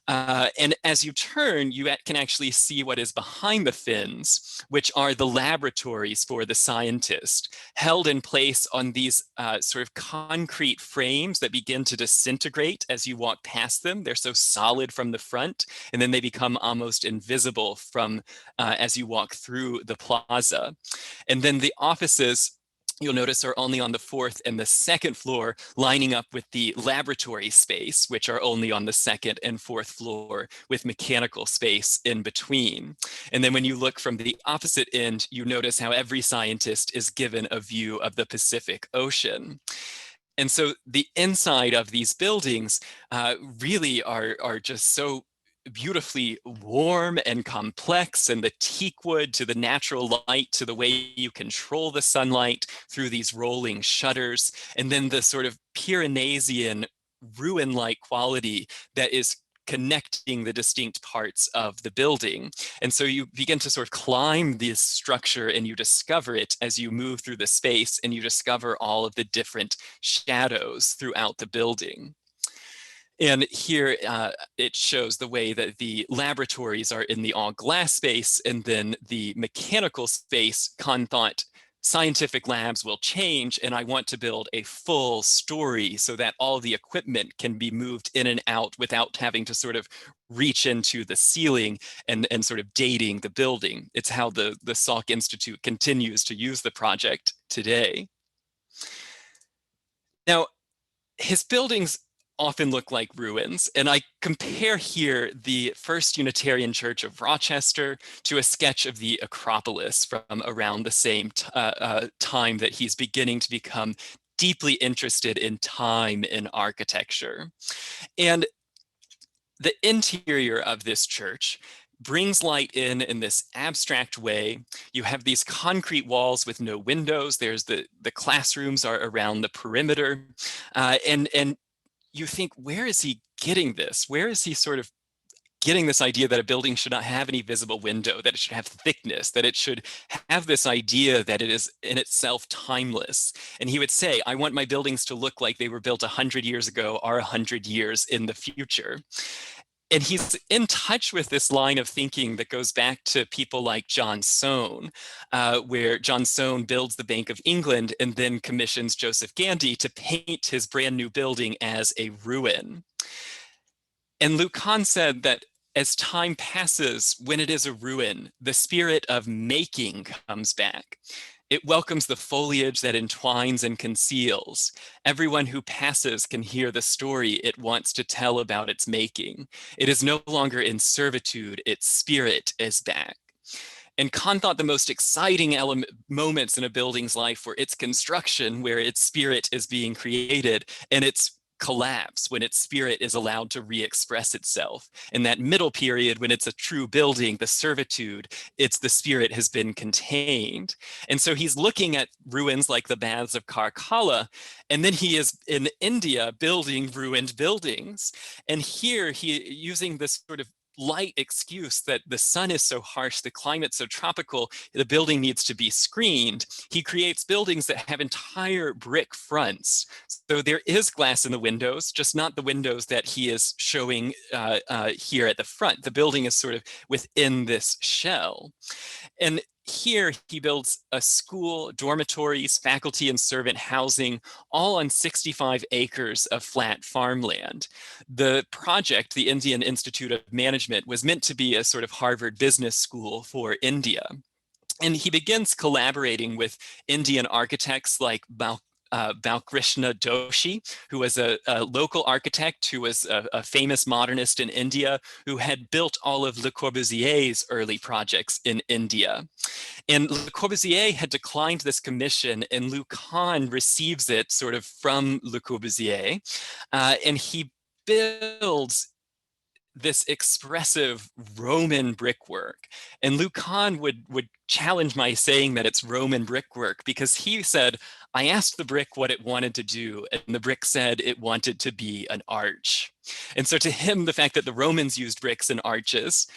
And as you turn, you can actually see what is behind the fins, which are the laboratories for the scientist, held in place on these sort of concrete frames that begin to disintegrate as you walk past them. They're so solid from the front, and then they become almost invisible from as you walk through the plaza. And then the offices, you'll notice, are only on the 4th and the 2nd floor, lining up with the laboratory space, which are only on the 2nd and 4th floor, with mechanical space in between. And then when you look from the opposite end, you notice how every scientist is given a view of the Pacific Ocean. And so the inside of these buildings really are just so beautifully warm and complex, and the teak wood to the natural light to the way you control the sunlight through these rolling shutters, and then the sort of Pyrenean ruin-like quality that is connecting the distinct parts of the building. And so you begin to sort of climb this structure, and you discover it as you move through the space, and you discover all of the different shadows throughout the building. And here it shows the way that the laboratories are in the all glass space, and then the mechanical space. Kahn thought scientific labs will change, and I want to build a full story so that all the equipment can be moved in and out without having to sort of reach into the ceiling and sort of dating the building. It's how the Salk Institute continues to use the project today. Now, his buildings often look like ruins, and I compare here the First Unitarian Church of Rochester to a sketch of the Acropolis from around the same time that he's beginning to become deeply interested in time in architecture. And the interior of this church brings light in this abstract way. You have these concrete walls with no windows. There's the classrooms are around the perimeter, and you think, where is he getting this? Where is he sort of getting this idea that a building should not have any visible window, that it should have thickness, that it should have this idea that it is in itself timeless? And he would say, I want my buildings to look like they were built 100 years ago or 100 years in the future. And he's in touch with this line of thinking that goes back to people like John Soane, where John Soane builds the Bank of England and then commissions Joseph Gandy to paint his brand new building as a ruin. And Luke Kahn said that as time passes, when it is a ruin, the spirit of making comes back. It welcomes the foliage that entwines and conceals. Everyone who passes can hear the story it wants to tell about its making. It is no longer in servitude, its spirit is back. And Kahn thought the most exciting moments in a building's life were its construction, where its spirit is being created, and its collapse, when its spirit is allowed to re-express itself. In that middle period, when it's a true building, the servitude, it's the spirit has been contained. And so he's looking at ruins like the baths of Karkala, and then he is in India building ruined buildings. And here he, using this sort of light excuse that the sun is so harsh, the climate's so tropical, the building needs to be screened, he creates buildings that have entire brick fronts. So there is glass in the windows, just not the windows that he is showing here at the front. The building is sort of within this shell. And here he builds a school, dormitories, faculty and servant housing, all on 65 acres of flat farmland. The project, the Indian Institute of Management, was meant to be a sort of Harvard business school for India. And he begins collaborating with Indian architects like Balkrishna Doshi, who was a local architect who was a famous modernist in India, who had built all of Le Corbusier's early projects in India. And Le Corbusier had declined this commission, and Lou Kahn receives it sort of from Le Corbusier, and he builds this expressive Roman brickwork. And Lou Kahn would challenge my saying that it's Roman brickwork, because he said, I asked the brick what it wanted to do, and the brick said it wanted to be an arch. And so to him, the fact that the Romans used bricks and arches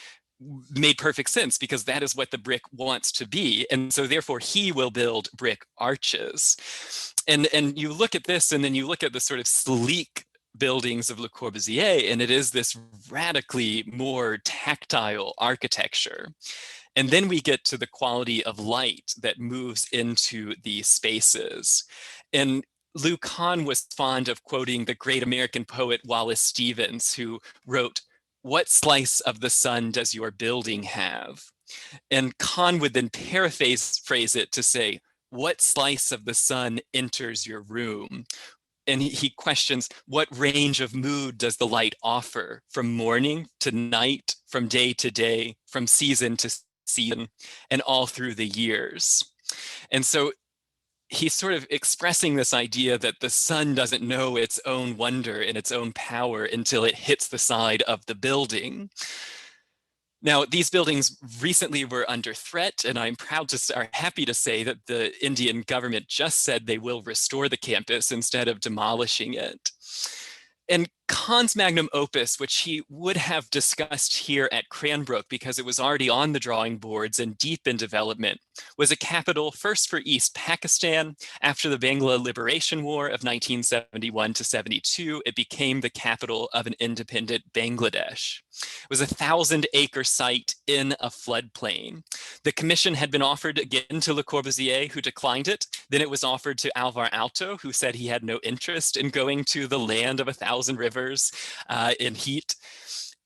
made perfect sense, because that is what the brick wants to be. And so therefore he will build brick arches. And you look at this, and then you look at the sort of sleek buildings of Le Corbusier, and it is this radically more tactile architecture. And then we get to the quality of light that moves into these spaces. And Lou Kahn was fond of quoting the great American poet Wallace Stevens, who wrote, "What slice of the sun does your building have?" And Kahn would then paraphrase it to say, "What slice of the sun enters your room?" And he questions, what range of mood does the light offer, from morning to night, from day to day, from season to season, and all through the years. And so he's sort of expressing this idea that the sun doesn't know its own wonder and its own power until it hits the side of the building. Now, these buildings recently were under threat, and I'm happy to say that the Indian government just said they will restore the campus instead of demolishing it. And Kahn's magnum opus, which he would have discussed here at Cranbrook because it was already on the drawing boards and deep in development, was a capital first for East Pakistan. After the Bangla Liberation War of 1971 to 72, it became the capital of an independent Bangladesh. It was a 1,000-acre site in a floodplain. The commission had been offered again to Le Corbusier, who declined it. Then it was offered to Alvar Aalto, who said he had no interest in going to the land of 1,000 rivers in heat.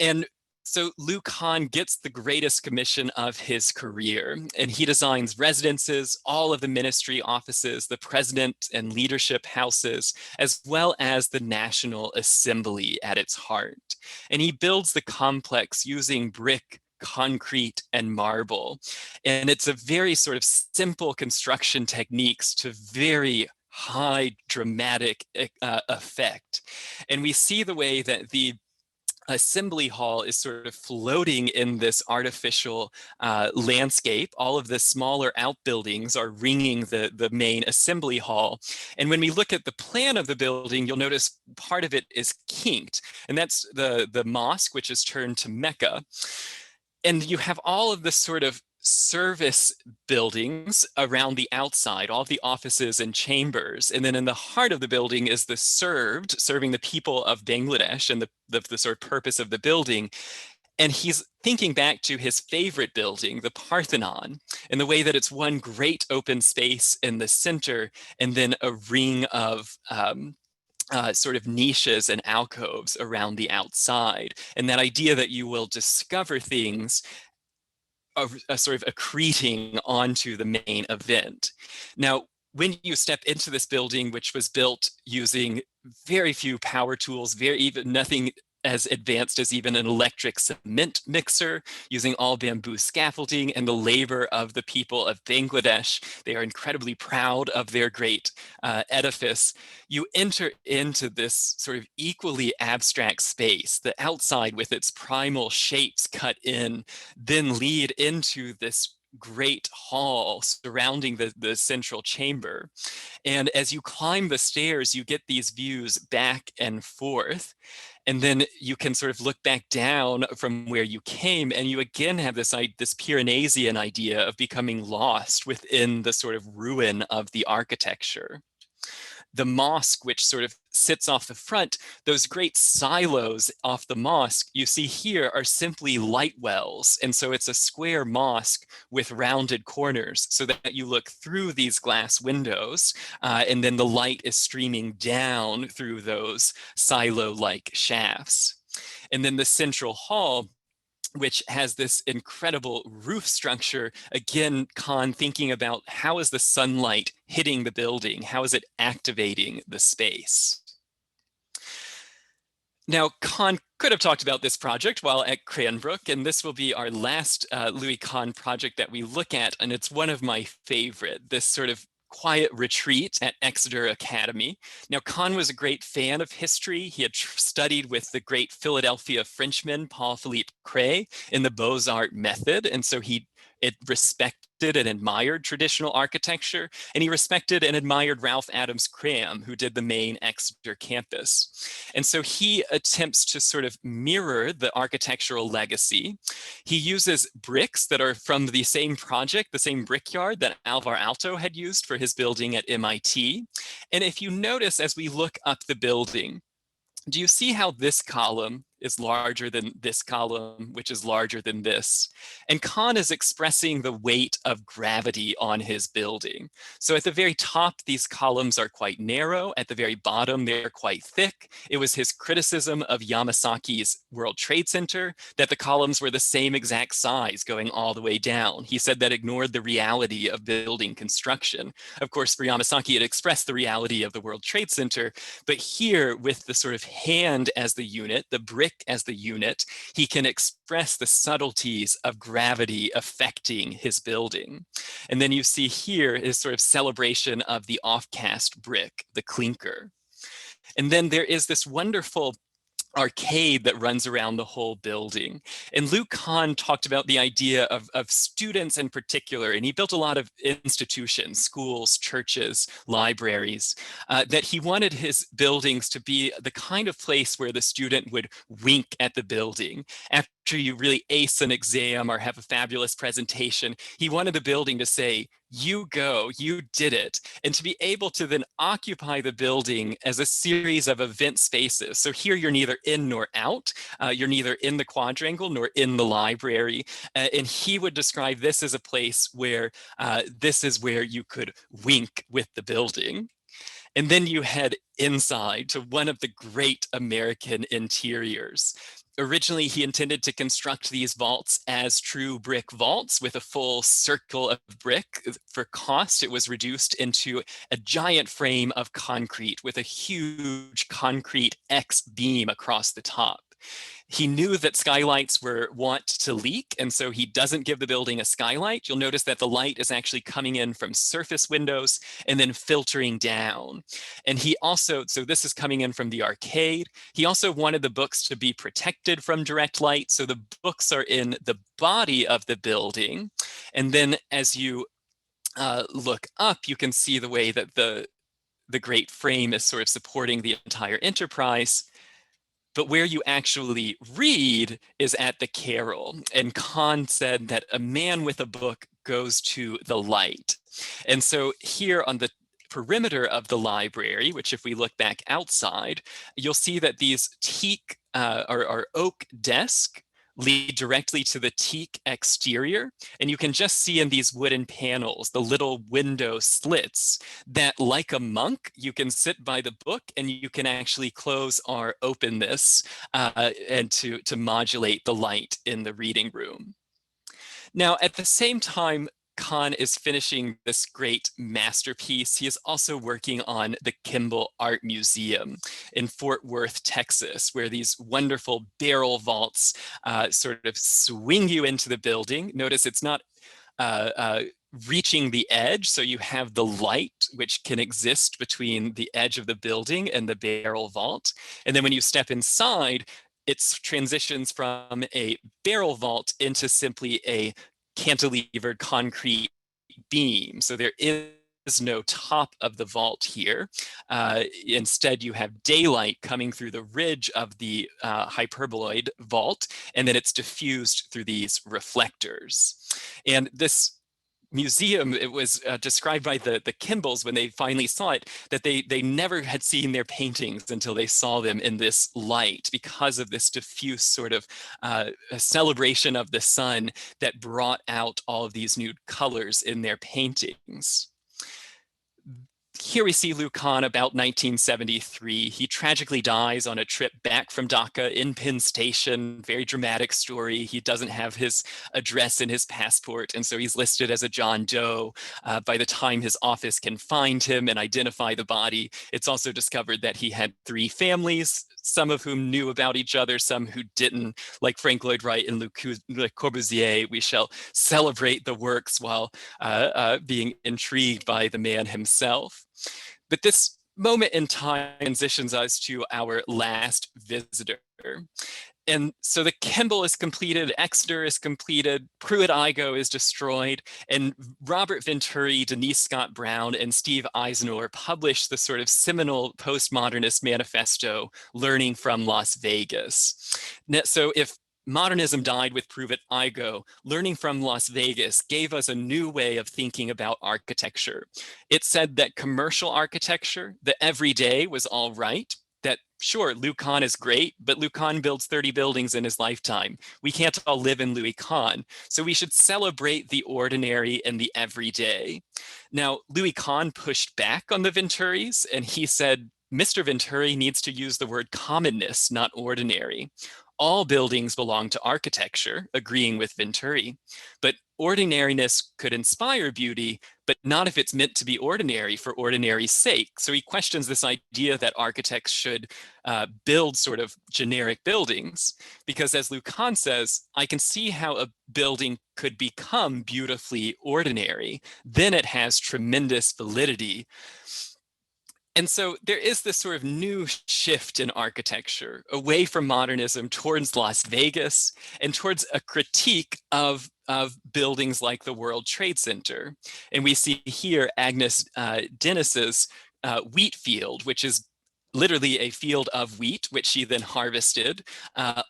And so Lou Kahn gets the greatest commission of his career, and he designs residences, all of the ministry offices, the president and leadership houses, as well as the National Assembly at its heart. And he builds the complex using brick, concrete, and marble. And it's a very sort of simple construction techniques to very high dramatic effect. And we see the way that the assembly hall is sort of floating in this artificial landscape. All of the smaller outbuildings are ringing the main assembly hall. And when we look at the plan of the building, you'll notice part of it is kinked. And that's the mosque, which is turned to Mecca. And you have all of this sort of service buildings around the outside, all the offices and chambers. And then in the heart of the building is the serving the people of Bangladesh, and the sort of purpose of the building. And he's thinking back to his favorite building, the Parthenon, in the way that it's one great open space in the center, and then a ring of sort of niches and alcoves around the outside. And that idea that you will discover things sort of accreting onto the main event. Now, when you step into this building, which was built using very few power tools, even nothing as advanced as even an electric cement mixer, using all bamboo scaffolding and the labor of the people of Bangladesh. They are incredibly proud of their great edifice. You enter into this sort of equally abstract space, the outside with its primal shapes cut in, then lead into this great hall surrounding the central chamber. And as you climb the stairs, you get these views back and forth. And then you can sort of look back down from where you came, and you again have this Piranesian idea of becoming lost within the sort of ruin of the architecture. The mosque, which sort of sits off the front, those great silos off the mosque you see here are simply light wells. And so it's a square mosque with rounded corners so that you look through these glass windows and then the light is streaming down through those silo-like shafts. And then the central hall, which has this incredible roof structure. Again, Kahn thinking about how is the sunlight hitting the building? How is it activating the space? Now, Kahn could have talked about this project while at Cranbrook, and this will be our last Louis Kahn project that we look at, and it's one of my favorite, this sort of quiet retreat at Exeter Academy. Now, Kahn was a great fan of history. He had studied with the great Philadelphia Frenchman, Paul-Philippe Cray, in the Beaux-Arts method. And so he respected and admired traditional architecture, and he respected and admired Ralph Adams Cram, who did the main Exeter campus. And so he attempts to sort of mirror the architectural legacy. He uses bricks that are from the same project, the same brickyard that Alvar Aalto had used for his building at MIT. And if you notice, as we look up the building, do you see how this column is larger than this column, which is larger than this? And Kahn is expressing the weight of gravity on his building. So at the very top, these columns are quite narrow. At the very bottom, they're quite thick. It was his criticism of Yamasaki's World Trade Center that the columns were the same exact size going all the way down. He said that ignored the reality of building construction. Of course, for Yamasaki, it expressed the reality of the World Trade Center. But here, with the sort of hand as the unit, the brick as the unit, he can express the subtleties of gravity affecting his building. And then you see here his sort of celebration of the off-cast brick, the clinker. And then there is this wonderful arcade that runs around the whole building. And Luke Kahn talked about the idea of students in particular, and he built a lot of institutions, schools, churches, libraries, that he wanted his buildings to be the kind of place where the student would wink at the building. After you really ace an exam or have a fabulous presentation, he wanted the building to say, "You go, you did it," and to be able to then occupy the building as a series of event spaces. So here you're neither in nor out. You're neither in the quadrangle nor in the library. And he would describe this as a place where this is where you could wink with the building. And then you head inside to one of the great American interiors. Originally, he intended to construct these vaults as true brick vaults with a full circle of brick. For cost, it was reduced into a giant frame of concrete with a huge concrete X beam across the top. He knew that skylights were wont to leak, and so he doesn't give the building a skylight. You'll notice that the light is actually coming in from surface windows and then filtering down. And he also, so this is coming in from the arcade. He also wanted the books to be protected from direct light, so the books are in the body of the building. And then as you look up, you can see the way that the great frame is sort of supporting the entire enterprise. But where you actually read is at the carrel. And Kahn said that a man with a book goes to the light. And so here on the perimeter of the library, which if we look back outside, you'll see that these teak or oak desk lead directly to the teak exterior. And you can just see in these wooden panels, the little window slits, that like a monk, you can sit by the book and you can actually close or open this and to modulate the light in the reading room. Now, at the same time, Kahn is finishing this great masterpiece, he is also working on the Kimball Art Museum in Fort Worth, Texas, where these wonderful barrel vaults sort of swing you into the building. Notice it's not reaching the edge, so you have the light which can exist between the edge of the building and the barrel vault. And then when you step inside, it transitions from a barrel vault into simply a cantilevered concrete beam. So there is no top of the vault here. Instead, you have daylight coming through the ridge of the hyperboloid vault, and then it's diffused through these reflectors. And this museum, it was described by the Kimballs when they finally saw it, that they never had seen their paintings until they saw them in this light, because of this diffuse sort of celebration of the sun that brought out all of these new colors in their paintings. Here we see Kahn about 1973. He tragically dies on a trip back from Dhaka in Penn Station. Very dramatic story. He doesn't have his address in his passport, and so he's listed as a John Doe. By the time his office can find him and identify the body, it's also discovered that he had 3 families, some of whom knew about each other, some who didn't. Like Frank Lloyd Wright and Le Corbusier, we shall celebrate the works while being intrigued by the man himself. But this moment in time transitions us to our last visitor. And so the Kimball is completed, Exeter is completed, Pruitt-Igoe is destroyed, and Robert Venturi, Denise Scott Brown, and Steve Eisner published the sort of seminal postmodernist manifesto, Learning from Las Vegas. So if modernism died with Pruitt-Igoe, Learning from Las Vegas gave us a new way of thinking about architecture. It said that commercial architecture, the everyday, was all right, that sure, Kahn is great, but Kahn builds 30 buildings in his lifetime. We can't all live in Kahn, so we should celebrate the ordinary and the everyday. Now, Kahn pushed back on the Venturis, and he said, Mr. Venturi needs to use the word commonness, not ordinary. All buildings belong to architecture, agreeing with Venturi, but ordinariness could inspire beauty, but not if it's meant to be ordinary for ordinary's sake. So he questions this idea that architects should build sort of generic buildings, because as Kahn says, I can see how a building could become beautifully ordinary. Then it has tremendous validity. And so there is this sort of new shift in architecture away from modernism towards Las Vegas and towards a critique of buildings like the World Trade Center. And we see here Agnes Dennis's wheat field, which is literally a field of wheat, which she then harvested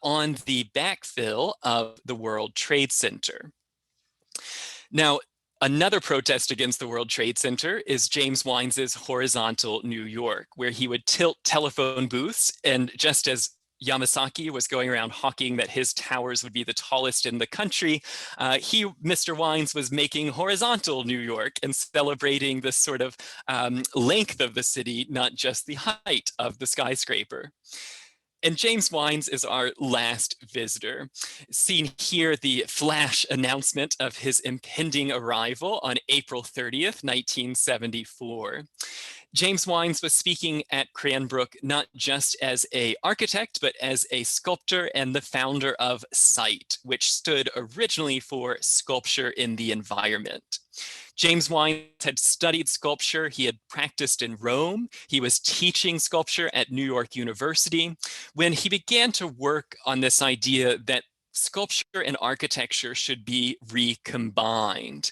on the backfill of the World Trade Center. Now, another protest against the World Trade Center is James Wines's horizontal New York, where he would tilt telephone booths, and just as Yamasaki was going around hawking that his towers would be the tallest in the country, Mr. Wines was making horizontal New York and celebrating this sort of length of the city, not just the height of the skyscraper. And James Wines is our last visitor. Seen here, the flash announcement of his impending arrival on April 30th, 1974. James Wines was speaking at Cranbrook not just as an architect, but as a sculptor and the founder of SITE, which stood originally for Sculpture in the Environment. James Wines had studied sculpture. He had practiced in Rome. He was teaching sculpture at New York University when he began to work on this idea that sculpture and architecture should be recombined.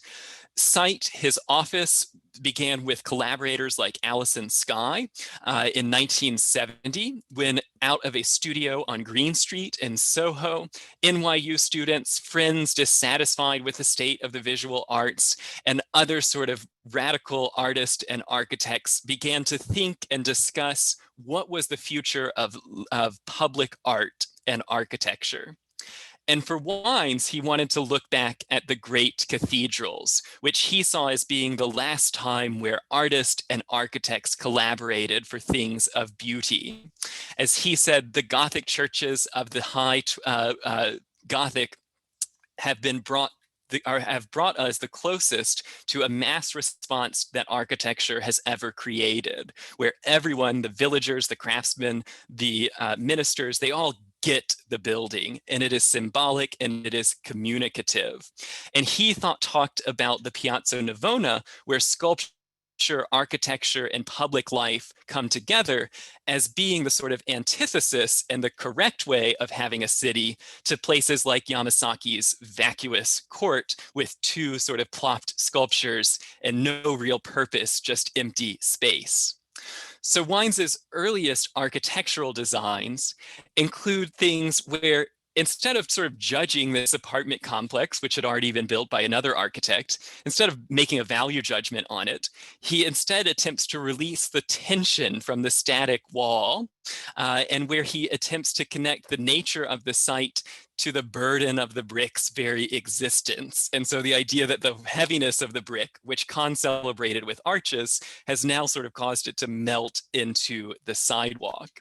SITE, his office, began with collaborators like Alison Skye in 1970, when out of a studio on Green Street in Soho, NYU students, friends dissatisfied with the state of the visual arts, and other sort of radical artists and architects began to think and discuss what was the future of public art and architecture. And for Wines, he wanted to look back at the great cathedrals, which he saw as being the last time where artists and architects collaborated for things of beauty. As he said, the Gothic churches of the high Gothic have brought us the closest to a mass response that architecture has ever created, where everyone, the villagers, the craftsmen, the ministers, they all get the building, and it is symbolic and it is communicative. And he talked about the Piazza Navona, where sculpture, architecture, and public life come together as being the sort of antithesis and the correct way of having a city to places like Yamasaki's vacuous court with two sort of plopped sculptures and no real purpose, just empty space. So Wines's earliest architectural designs include things where instead of sort of judging this apartment complex, which had already been built by another architect, instead of making a value judgment on it, he instead attempts to release the tension from the static wall, and where he attempts to connect the nature of the site to the burden of the brick's very existence. And so the idea that the heaviness of the brick, which Kahn celebrated with arches, has now sort of caused it to melt into the sidewalk.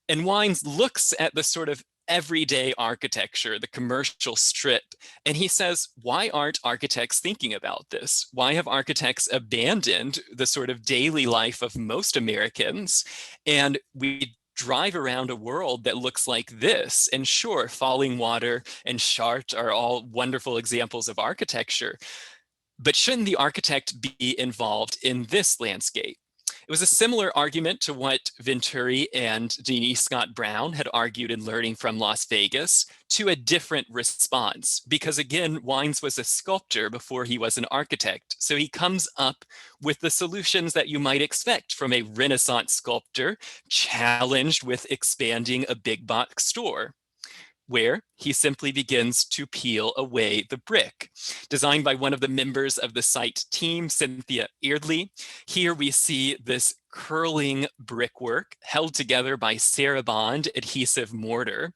And Wines looks at the sort of everyday architecture, the commercial strip, and he says, why aren't architects thinking about this? Why have architects abandoned the sort of daily life of most Americans? And we drive around a world that looks like this. And sure, falling water and Chartres are all wonderful examples of architecture, but shouldn't the architect be involved in this landscape? It was a similar argument to what Venturi and Denise Scott Brown had argued in Learning from Las Vegas, to a different response. Because again, Wines was a sculptor before he was an architect. So he comes up with the solutions that you might expect from a Renaissance sculptor challenged with expanding a big box store, where he simply begins to peel away the brick. Designed by one of the members of the site team, Cynthia Eardley, here we see this curling brickwork held together by Sarabond adhesive mortar.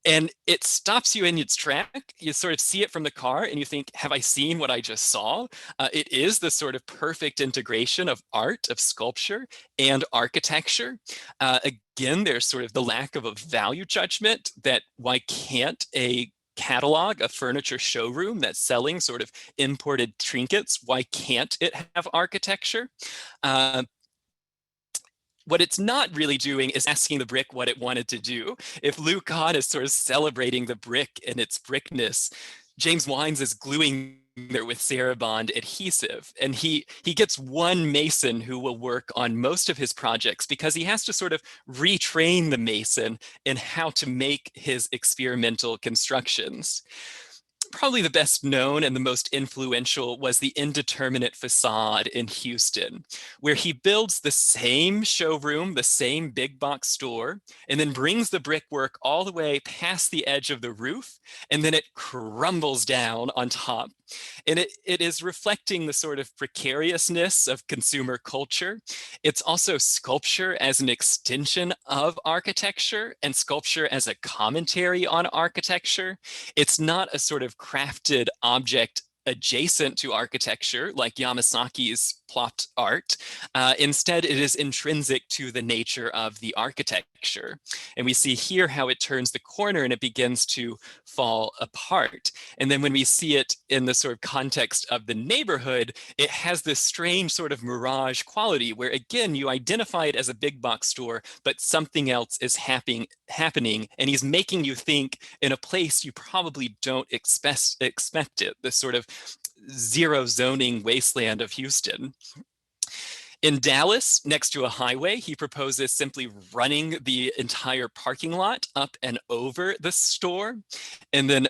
And it stops you in its track. You sort of see it from the car and you think, have I seen what I just saw? It is the sort of perfect integration of art, of sculpture, and architecture. Again, there's sort of the lack of a value judgment that why can't a catalog, a furniture showroom that's selling sort of imported trinkets, why can't it have architecture? What it's not really doing is asking the brick what it wanted to do. If Lou Kahn is sort of celebrating the brick and its brickness, James Wines is gluing there with Sarabond adhesive. And he gets one mason who will work on most of his projects because he has to sort of retrain the mason in how to make his experimental constructions. Probably the best known and the most influential was the Indeterminate Facade in Houston, where he builds the same showroom, the same big box store, and then brings the brickwork all the way past the edge of the roof, and then it crumbles down on top. And it is reflecting the sort of precariousness of consumer culture. It's also sculpture as an extension of architecture and sculpture as a commentary on architecture. It's not a sort of crafted object adjacent to architecture like Yamasaki's plopped art. Instead, it is intrinsic to the nature of the architecture. And we see here how it turns the corner and it begins to fall apart. And then when we see it in the sort of context of the neighborhood, it has this strange sort of mirage quality where, again, you identify it as a big box store, but something else is happening, and he's making you think in a place you probably don't expect it, this sort of zero zoning wasteland of Houston. In Dallas, next to a highway, he proposes simply running the entire parking lot up and over the store. And then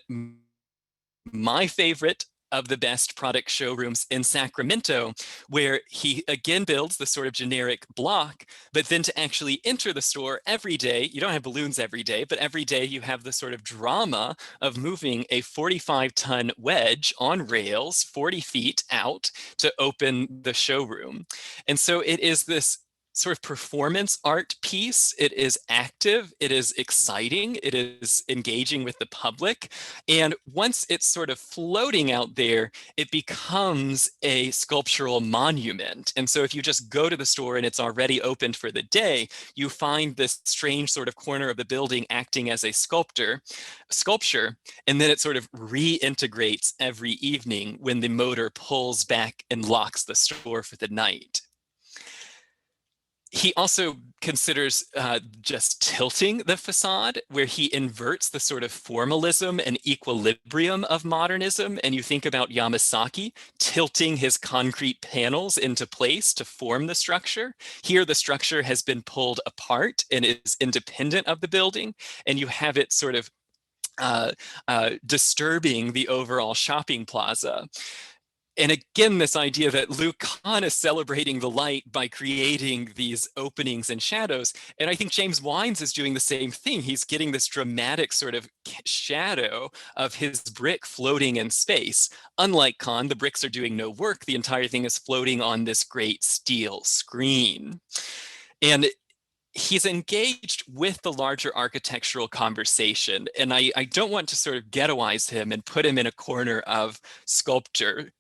my favorite of the best product showrooms in Sacramento, where he again builds the sort of generic block, but then to actually enter the store every day, you don't have balloons every day, but every day you have the sort of drama of moving a 45-ton wedge on rails 40 feet out to open the showroom. And so it is this sort of performance art piece. It is active, it is exciting, it is engaging with the public. And once it's sort of floating out there, it becomes a sculptural monument. And so if you just go to the store and it's already opened for the day, you find this strange sort of corner of the building acting as a sculpture, and then it sort of reintegrates every evening when the motor pulls back and locks the store for the night. He also considers just tilting the facade, where he inverts the sort of formalism and equilibrium of modernism. And you think about Yamasaki tilting his concrete panels into place to form the structure. Here, the structure has been pulled apart and is independent of the building, and you have it sort of disturbing the overall shopping plaza. And again, this idea that Kahn is celebrating the light by creating these openings and shadows. And I think James Wines is doing the same thing. He's getting this dramatic sort of shadow of his brick floating in space. Unlike Kahn, the bricks are doing no work. The entire thing is floating on this great steel screen. And he's engaged with the larger architectural conversation. And I don't want to sort of ghettoize him and put him in a corner of sculpture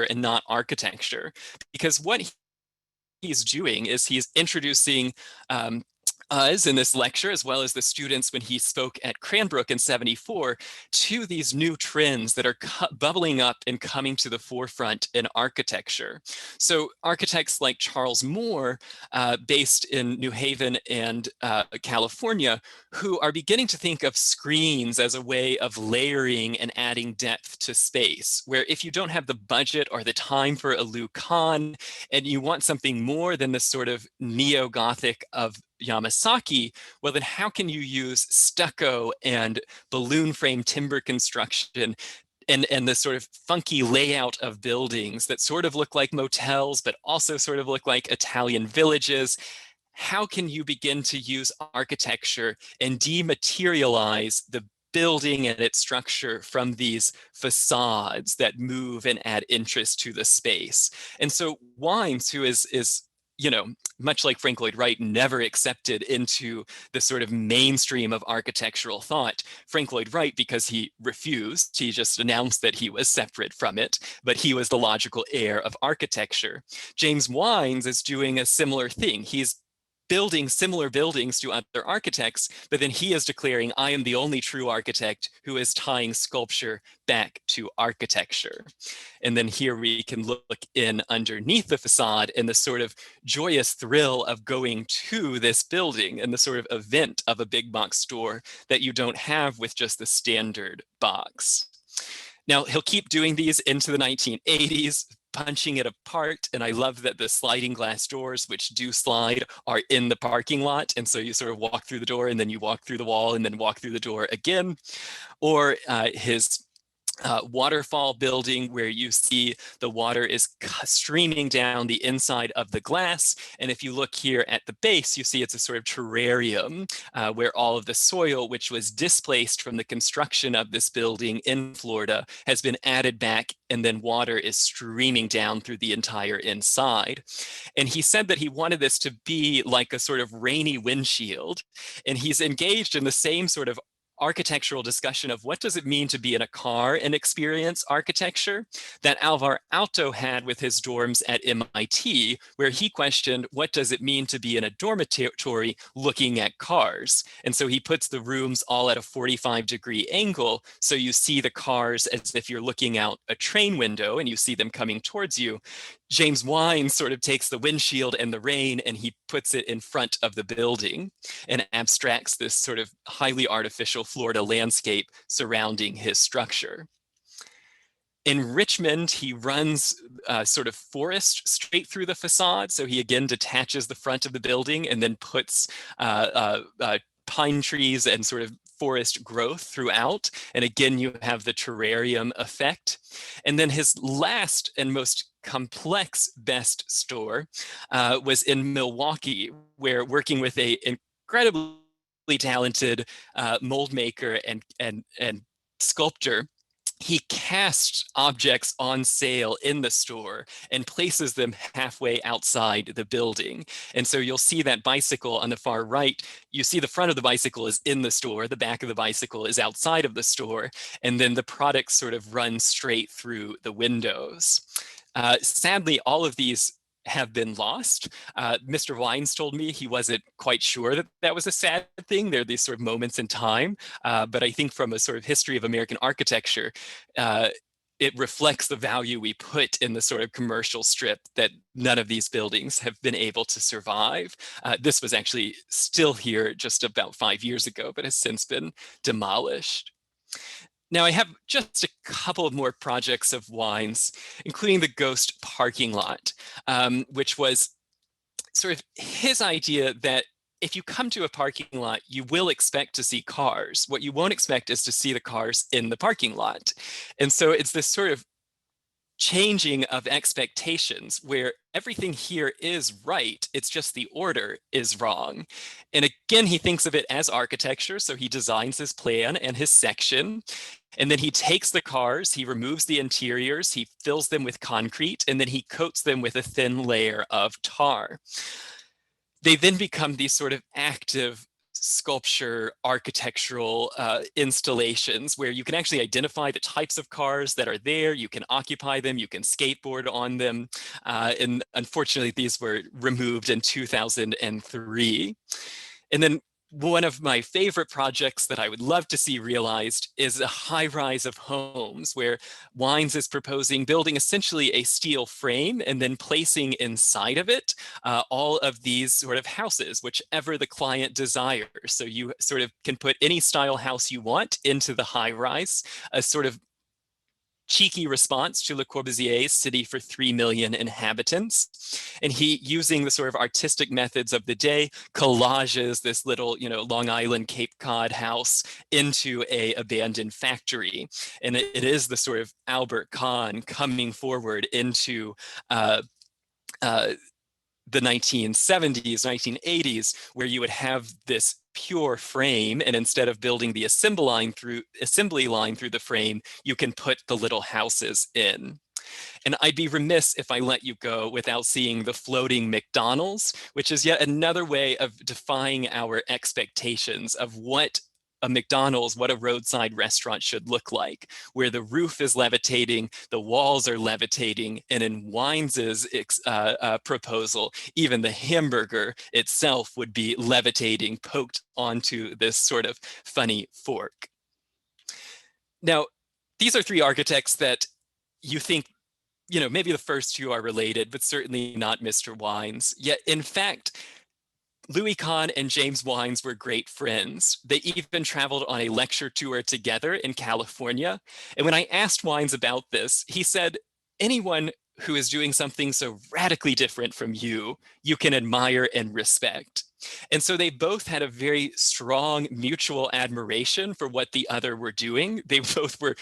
and not architecture, because what he's doing is he's introducing us in this lecture, as well as the students when he spoke at Cranbrook in '74, to these new trends that are bubbling up and coming to the forefront in architecture. So architects like Charles Moore, based in New Haven and California, who are beginning to think of screens as a way of layering and adding depth to space, where if you don't have the budget or the time for a Kahn, and you want something more than the sort of neo-Gothic of Yamasaki, well, then how can you use stucco and balloon frame timber construction and the sort of funky layout of buildings that sort of look like motels, but also sort of look like Italian villages? How can you begin to use architecture and dematerialize the building and its structure from these facades that move and add interest to the space? And so Wines, who is much like Frank Lloyd Wright, never accepted into the sort of mainstream of architectural thought. Frank Lloyd Wright, because he refused, he just announced that he was separate from it, but he was the logical heir of architecture. James Wines is doing a similar thing. He's building similar buildings to other architects, but then he is declaring, I am the only true architect who is tying sculpture back to architecture. And then here we can look in underneath the facade and the sort of joyous thrill of going to this building and the sort of event of a big box store that you don't have with just the standard box. Now, he'll keep doing these into the 1980s, punching it apart. And I love that the sliding glass doors, which do slide, are in the parking lot. And so you sort of walk through the door and then you walk through the wall and then walk through the door again. Or his waterfall building, where you see the water is streaming down the inside of the glass. And if you look here at the base, you see it's a sort of terrarium where all of the soil, which was displaced from the construction of this building in Florida, has been added back, and then water is streaming down through the entire inside. And he said that he wanted this to be like a sort of rainy windshield. And he's engaged in the same sort of architectural discussion of what does it mean to be in a car and experience architecture that Alvar Aalto had with his dorms at MIT, where he questioned what does it mean to be in a dormitory looking at cars. And so he puts the rooms all at a 45-degree angle, so you see the cars as if you're looking out a train window and you see them coming towards you. James Wines sort of takes the windshield and the rain and he puts it in front of the building and abstracts this sort of highly artificial Florida landscape surrounding his structure. In Richmond, he runs sort of forest straight through the facade. So he again detaches the front of the building and then puts pine trees and sort of forest growth throughout. And again, you have the terrarium effect. And then his last and most complex best store was in Milwaukee, where working with a incredibly talented mold maker and sculptor, he casts objects on sale in the store and places them halfway outside the building. And so you'll see that bicycle on the far right. You see the front of the bicycle is in the store, the back of the bicycle is outside of the store, and then the products sort of run straight through the windows. Sadly, all of these have been lost. Mr. Wines told me he wasn't quite sure that that was a sad thing. There are these sort of moments in time, but I think from a sort of history of American architecture, it reflects the value we put in the sort of commercial strip that none of these buildings have been able to survive. This was actually still here just about 5 years ago, but has since been demolished. Now I have just a couple of more projects of Wines, including the ghost parking lot, which was sort of his idea that if you come to a parking lot, you will expect to see cars. What you won't expect is to see the cars in the parking lot. And so it's this sort of changing of expectations where everything here is right, it's just the order is wrong. And again, he thinks of it as architecture, so he designs his plan and his section, and then he takes the cars, he removes the interiors, he fills them with concrete, and then he coats them with a thin layer of tar. They then become these sort of active sculpture architectural installations where you can actually identify the types of cars that are there, you can occupy them, you can skateboard on them. And unfortunately, these were removed in 2003. And then one of my favorite projects that I would love to see realized is a high rise of homes where Wines is proposing building essentially a steel frame and then placing inside of it all of these sort of houses, whichever the client desires. So you sort of can put any style house you want into the high rise, a sort of cheeky response to Le Corbusier's City for 3 million inhabitants. And he, using the sort of artistic methods of the day, collages this little, Long Island Cape Cod house into a abandoned factory. And it is the sort of Albert Kahn coming forward into the 1970s, 1980s, where you would have this pure frame, and instead of building the assembly line through the frame, you can put the little houses in. And I'd be remiss if I let you go without seeing the floating McDonald's, which is yet another way of defying our expectations of what a McDonald's, what a roadside restaurant should look like, where the roof is levitating, the walls are levitating, and in Wines's proposal, even the hamburger itself would be levitating, poked onto this sort of funny fork. Now, these are three architects that you think, maybe the first two are related, but certainly not Mr. Wines. Yet, in fact, Louis Kahn and James Wines were great friends. They even traveled on a lecture tour together in California. And when I asked Wines about this, he said, anyone who is doing something so radically different from you, you can admire and respect. And so they both had a very strong mutual admiration for what the other were doing. They both were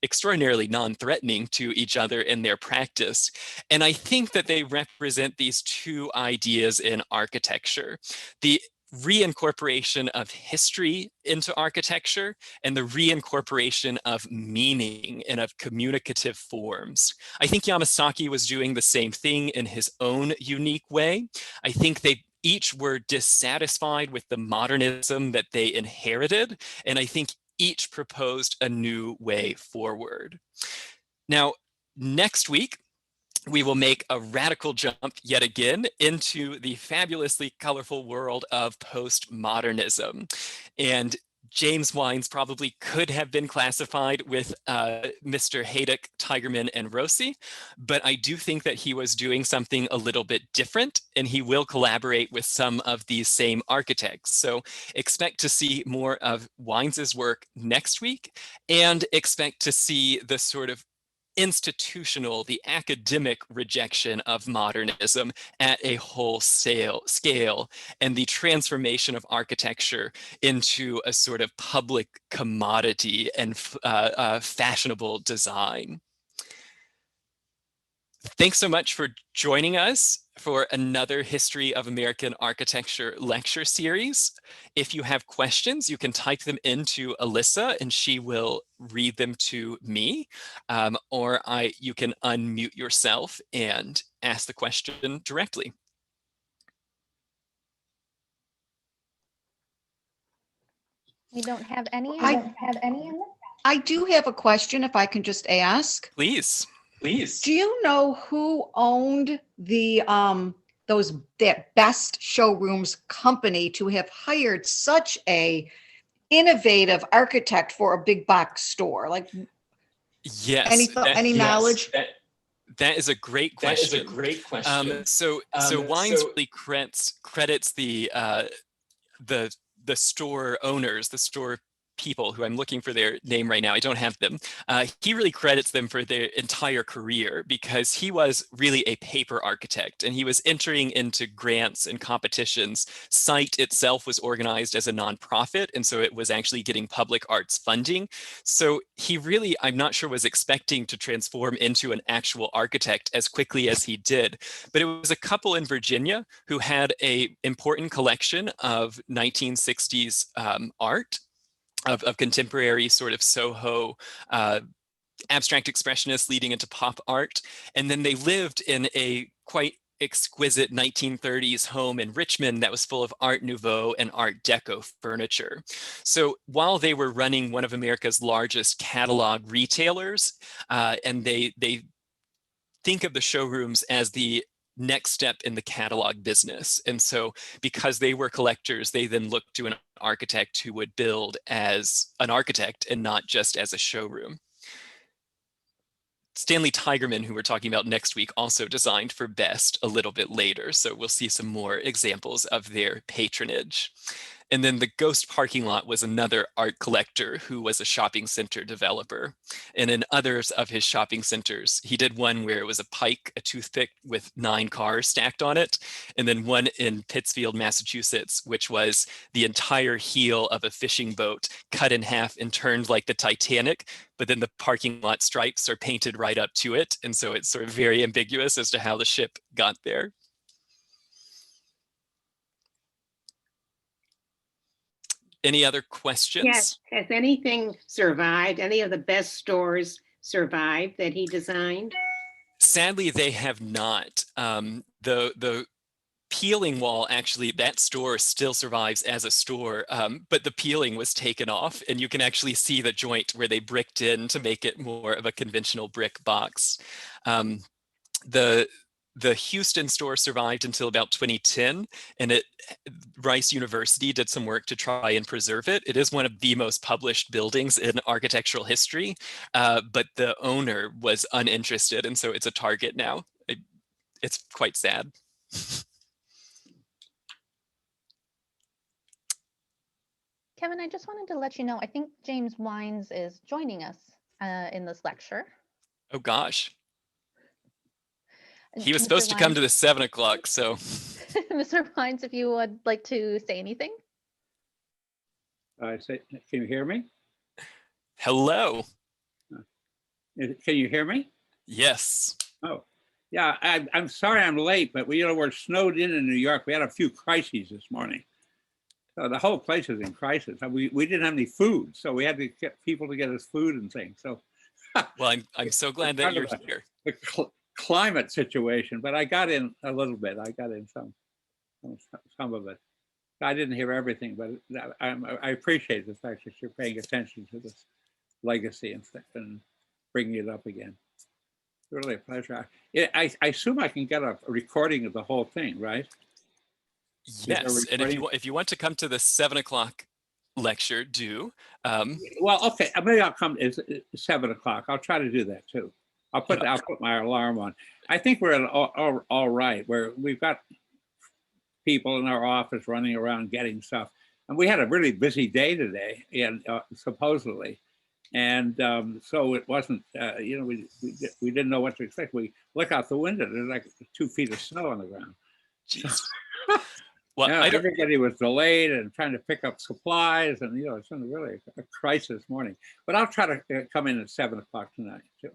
extraordinarily non-threatening to each other in their practice. And I think that they represent these two ideas in architecture: the reincorporation of history into architecture and the reincorporation of meaning and of communicative forms. I think Yamasaki was doing the same thing in his own unique way. I think they each were dissatisfied with the modernism that they inherited, and I think each proposed a new way forward. Now, next week, we will make a radical jump yet again into the fabulously colorful world of postmodernism. And James Wines probably could have been classified with Mr. Haydock, Tigerman, and Rossi, but I do think that he was doing something a little bit different, and he will collaborate with some of these same architects. So expect to see more of Wines's work next week, and expect to see the sort of institutional, the academic rejection of modernism at a wholesale scale, and the transformation of architecture into a sort of public commodity and fashionable design. Thanks so much for joining us. for another History of American Architecture lecture series. If you have questions, you can type them into Alyssa and she will read them to me, or you can unmute yourself and ask the question directly. We don't have any. I do have a question if I can just ask. Please. Do you know who owned that Best Showrooms company to have hired such a innovative architect for a big box store? Like, yes, any knowledge? That is a great question. So Wines really credits the store owners, the store people who I'm looking for their name right now. I don't have them. He really credits them for their entire career because he was really a paper architect and he was entering into grants and competitions. Site itself was organized as a nonprofit, and so it was actually getting public arts funding. So he really, I'm not sure, was expecting to transform into an actual architect as quickly as he did. But it was a couple in Virginia who had an important collection of 1960s art, of contemporary sort of Soho abstract expressionists leading into pop art. And then they lived in a quite exquisite 1930s home in Richmond that was full of Art Nouveau and Art Deco furniture. So while they were running one of America's largest catalog retailers, and they think of the showrooms as the next step in the catalog business. And so because they were collectors, they then looked to an architect who would build as an architect and not just as a showroom. Stanley Tigerman, who we're talking about next week, also designed for Best a little bit later. So we'll see some more examples of their patronage. And then the Ghost Parking Lot was another art collector who was a shopping center developer. And in others of his shopping centers, he did one where it was a pike, a toothpick with 9 cars stacked on it. And then one in Pittsfield, Massachusetts, which was the entire heel of a fishing boat cut in half and turned like the Titanic, but then the parking lot stripes are painted right up to it. And so it's sort of very ambiguous as to how the ship got there. Any other questions? Yes. Has anything survived? Any of the best stores survived that he designed? Sadly, they have not. The peeling wall, actually, that store still survives as a store, but the peeling was taken off, and you can actually see the joint where they bricked in to make it more of a conventional brick box. The Houston store survived until about 2010, and Rice University did some work to try and preserve it. It is one of the most published buildings in architectural history, but the owner was uninterested, and so it's a target now. It's quite sad. Kevin, I just wanted to let you know, I think James Wines is joining us in this lecture. Oh gosh. He was Mr. supposed to come Wines- to the 7 o'clock, so. Mr. Wines, if you would like to say anything. Can you hear me? Hello. Can you hear me? Yes. Oh, yeah. I'm sorry I'm late, but we're snowed in New York. We had a few crises this morning. So the whole place is in crisis. We didn't have any food, so we had to get people to get us food and things. So, well, I'm so glad that you're here. The climate situation, but I got in a little bit. I got in some of it. I didn't hear everything, but I appreciate the fact that you're paying attention to this legacy and stuff and bringing it up again. It's really a pleasure. I assume I can get a recording of the whole thing, right? Yes, and if you want to come to the 7 o'clock lecture, do. Well, okay, maybe I'll come. It's 7 o'clock. I'll try to do that too. I'll put my alarm on. I think we're all right. We've got people in our office running around getting stuff, and we had a really busy day today, and supposedly, and so it wasn't. We didn't know what to expect. We look out the window. There's like 2 feet of snow on the ground. Jeez. Well, everybody was delayed and trying to pick up supplies, and it's been really a crisis morning. But I'll try to come in at 7 o'clock tonight too.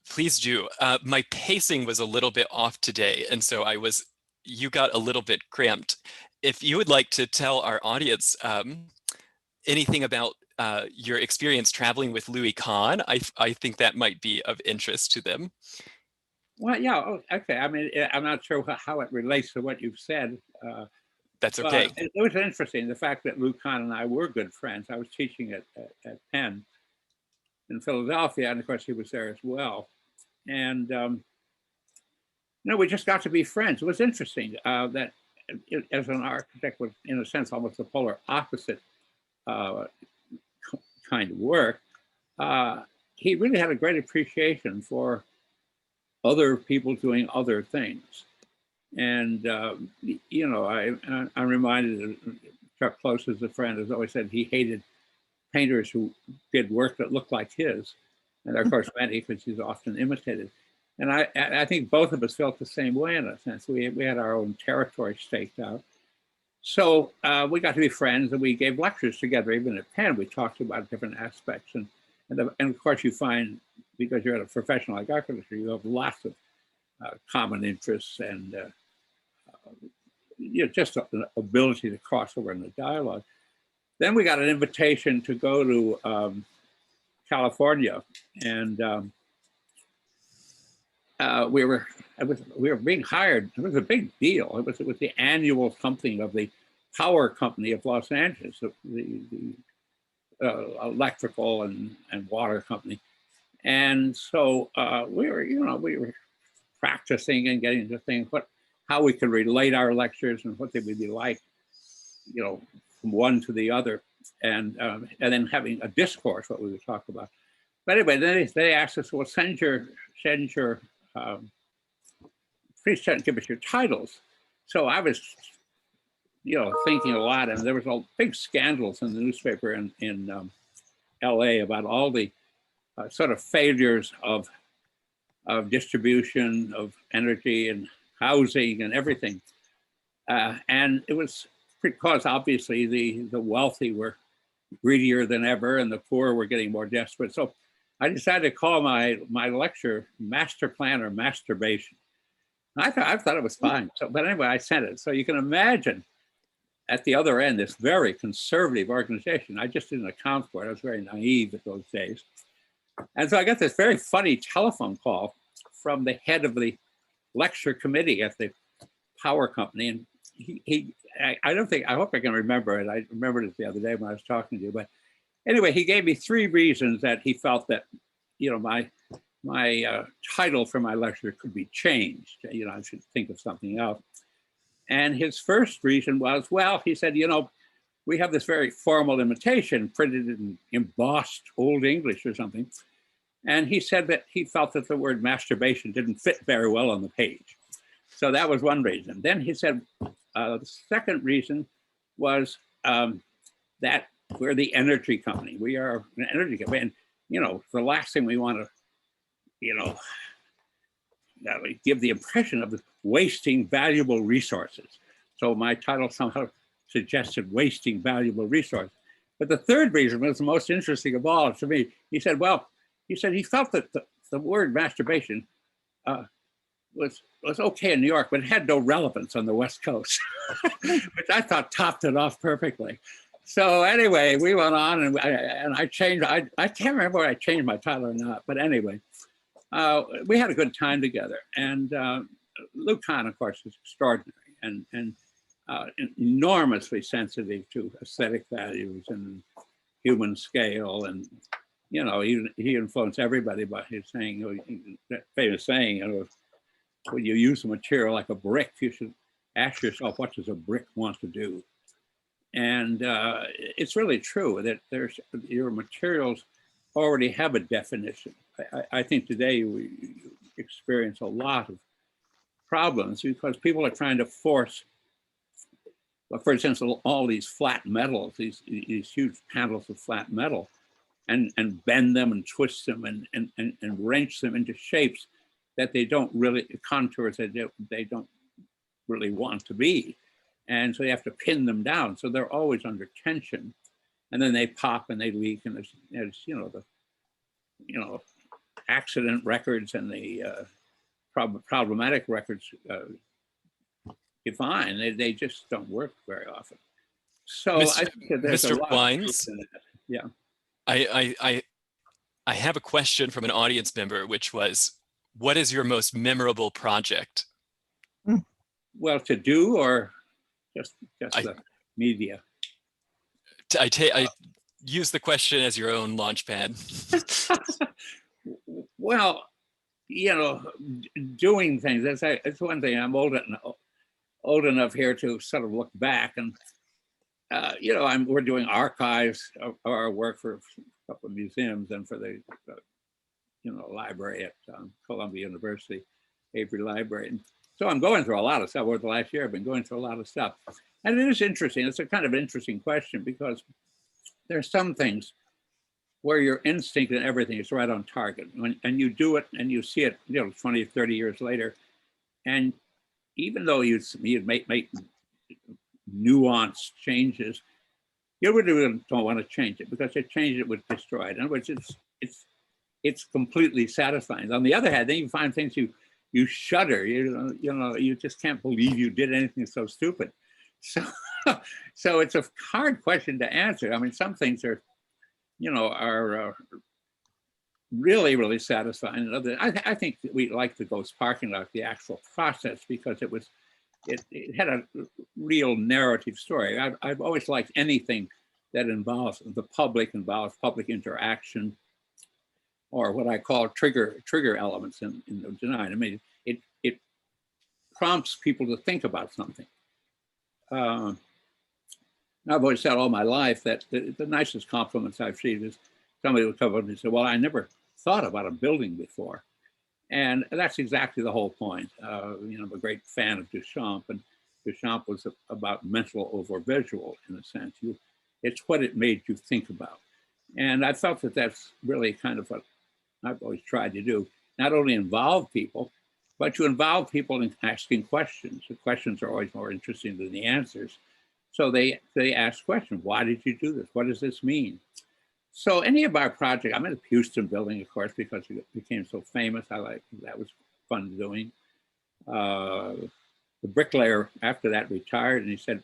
Please do. My pacing was a little bit off today, and so I was you got a little bit cramped. If you would like to tell our audience anything about your experience traveling with Louis Kahn, I think that might be of interest to them. Well, yeah, okay. I mean, I'm not sure how it relates to what you've said. That's okay. But it was interesting, the fact that Lou Kahn and I were good friends. I was teaching at Penn in Philadelphia, and of course he was there as well. And we just got to be friends. It was interesting that as an architect was, in a sense, almost the polar opposite kind of work. He really had a great appreciation for other people doing other things. And, I'm reminded of Chuck Close, as a friend, has always said he hated painters who did work that looked like his. And of course, many, because he's often imitated. And I think both of us felt the same way in a sense. We had our own territory staked out. So we got to be friends, and we gave lectures together. Even at Penn, we talked about different aspects. And of course, you find, because you're at a profession like architecture, you have lots of common interests and just an ability to cross over in the dialogue. Then we got an invitation to go to California, and we were being hired. It was a big deal. It was the annual something of the power company of Los Angeles, the electrical and water company. And so we were practicing and getting to think how we could relate our lectures and what they would be like, from one to the other, and then having a discourse, what we would talk about. But anyway, then they asked us, well, please give us your titles. So I was, thinking a lot, and there was all big scandals in the newspaper in LA about all the sort of failures of distribution of energy and housing and everything. And it was because obviously the wealthy were greedier than ever and the poor were getting more desperate. So I decided to call my lecture Master Plan or Masturbation. I thought it was fine. So, but anyway, I sent it. So you can imagine at the other end, this very conservative organization. I just didn't account for it. I was very naive at those days. And so I got this very funny telephone call from the head of the lecture committee at the power company. And I hope I can remember it. I remembered it the other day when I was talking to you. But anyway, he gave me 3 reasons that he felt that, my title for my lecture could be changed. I should think of something else. And his first reason was, well, he said, we have this very formal invitation printed in embossed Old English or something. And he said that he felt that the word masturbation didn't fit very well on the page. So that was one reason. Then he said, the second reason was that we're the energy company. We are an energy company. And, the last thing we want to, give the impression of wasting valuable resources. So my title somehow suggested wasting valuable resources. But the third reason was the most interesting of all to me. He said he felt that the word masturbation was okay in New York, but it had no relevance on the West Coast, which I thought topped it off perfectly. So anyway, we went on, and I changed. I can't remember whether I changed my title or not, but anyway, we had a good time together. And Lou Kahn, of course, is extraordinary and enormously sensitive to aesthetic values and human scale. And he influenced everybody by his saying, that famous saying, when you use a material like a brick, you should ask yourself, what does a brick want to do? And it's really true that your materials already have a definition. I think today we experience a lot of problems because people are trying to force, for instance, all these flat metals, these huge panels of flat metal, and bend them and twist them and wrench them into shapes that they don't really, contours that they don't really want to be. And so you have to pin them down. So they're always under tension. And then they pop and they leak. And there's the accident records and the problematic records divine. They just don't work very often. So I think that there's a Mr. lot Wines, in that. Yeah. I have a question from an audience member, which was, what is your most memorable project? Well, to do or just I- the media? I use the question as your own launch pad. Well, you know, doing things, that's one thing. I'm old enough here to sort of look back, and you know, we're doing archives of our work for a couple of museums and for the you know, library at Columbia University, Avery Library. And so I'm going through a lot of stuff over the last year. I've been going through a lot of stuff, and it is interesting. It's a kind of interesting question because there's some things where your instinct and everything is right on target, and you do it and you see it, you know, 20, 30 years later, and even though you'd make nuanced changes, you really don't want to change it, because if you change it would destroy it. In other words, it's completely satisfying. On the other hand, then you find things you shudder. You know, you just can't believe you did anything so stupid. So so it's a hard question to answer. I mean, some things are, you know, are really, really satisfying. And other, I think that we like the Ghost parking lot, the actual process, because it had a real narrative story. I've always liked anything that involves the public, involves public interaction, or what I call trigger elements in the design. I mean, it prompts people to think about something. I've always said all my life that the nicest compliments I've received is somebody would come up and say, well, I never thought about a building before. And that's exactly the whole point. You know, I'm a great fan of Duchamp, and Duchamp was about mental over visual, in a sense. It's what it made you think about. And I felt that that's really kind of what I've always tried to do. Not only involve people, but to involve people in asking questions. The questions are always more interesting than the answers. So they ask questions. Why did you do this? What does this mean? So any of our projects, I'm in the Houston building, of course, because it became so famous. That was fun doing. The bricklayer after that retired, and he said,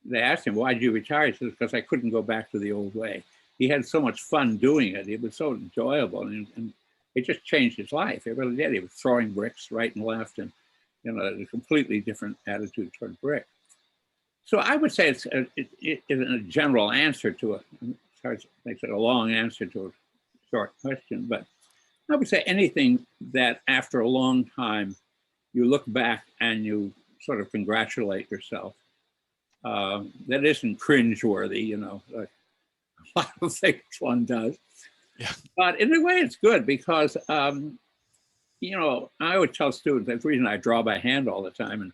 they asked him, why did you retire? He said, because I couldn't go back to the old way. He had so much fun doing it. It was so enjoyable, and it just changed his life. It really did. He was throwing bricks right and left, and you know, a completely different attitude toward brick. So I would say it's a general answer to it. It makes it a long answer to a short question, but I would say anything that after a long time you look back and you sort of congratulate yourself. That isn't cringeworthy, you know, like a lot of things one does. Yeah. But in a way, it's good because, you know, I would tell students, that's the reason I draw by hand all the time and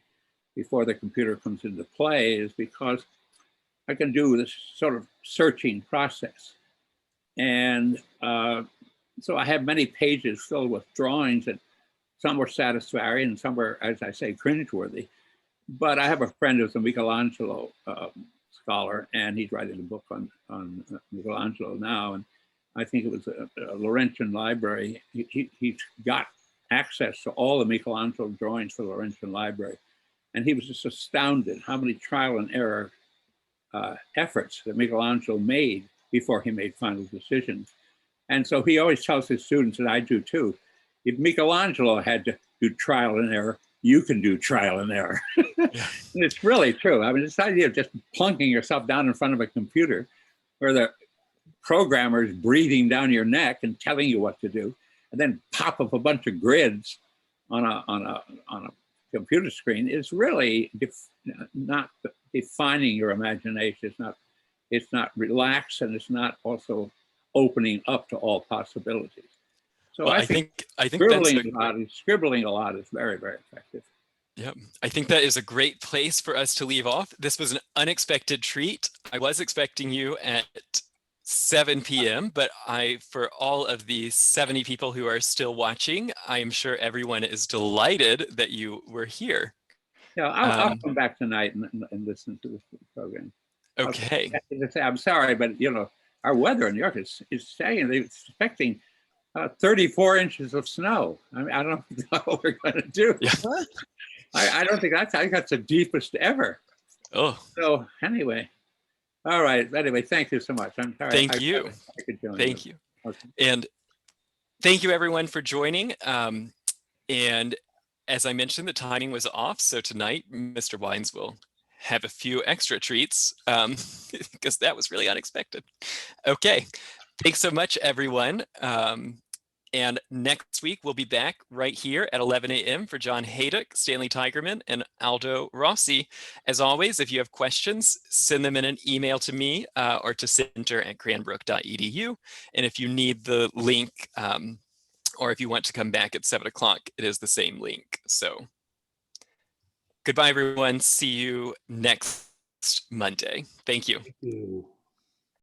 before the computer comes into play, is because I can do this sort of searching process. And so I have many pages filled with drawings, that some were satisfactory and some were, as I say, cringeworthy. But I have a friend who's a Michelangelo scholar, and he's writing a book on Michelangelo now. And I think it was a Laurentian library. He's got access to all the Michelangelo drawings for the Laurentian library. And he was just astounded how many trial and error efforts that Michelangelo made before he made final decisions. And so he always tells his students, and I do too, if Michelangelo had to do trial and error, you can do trial and error. Yeah. And it's really true. I mean, this idea of just plunking yourself down in front of a computer where the programmer is breathing down your neck and telling you what to do, and then pop up a bunch of grids on a computer screen is really not defining your imagination. It's not relaxed, and it's not also opening up to all possibilities. So Well, I think scribbling a lot is very, very effective. Yeah, I think that is a great place for us to leave off. This was an unexpected treat. I was expecting you at 7 p.m., but for all of the 70 people who are still watching, I am sure everyone is delighted that you were here. Yeah, I'll come back tonight and listen to this program. Okay. I'm sorry, but you know, our weather in New York is saying they're expecting 34 inches of snow. I mean, I don't know what we're going to do. Yeah. I don't think I think that's the deepest ever. Oh, So anyway, all right. Anyway, thank you so much. I'm sorry. thank you. I could join Thank you. Okay. And thank you everyone for joining. And as I mentioned, the timing was off. So tonight, Mr. Wines will have a few extra treats because that was really unexpected. Okay. Thanks so much, everyone. And next week, we'll be back right here at 11 a.m. for John Haydock, Stanley Tigerman, and Aldo Rossi. As always, if you have questions, send them in an email to me or to center@cranbrook.edu. And if you need the link or if you want to come back at 7 o'clock, it is the same link. So goodbye, everyone. See you next Monday. Thank you. Thank you.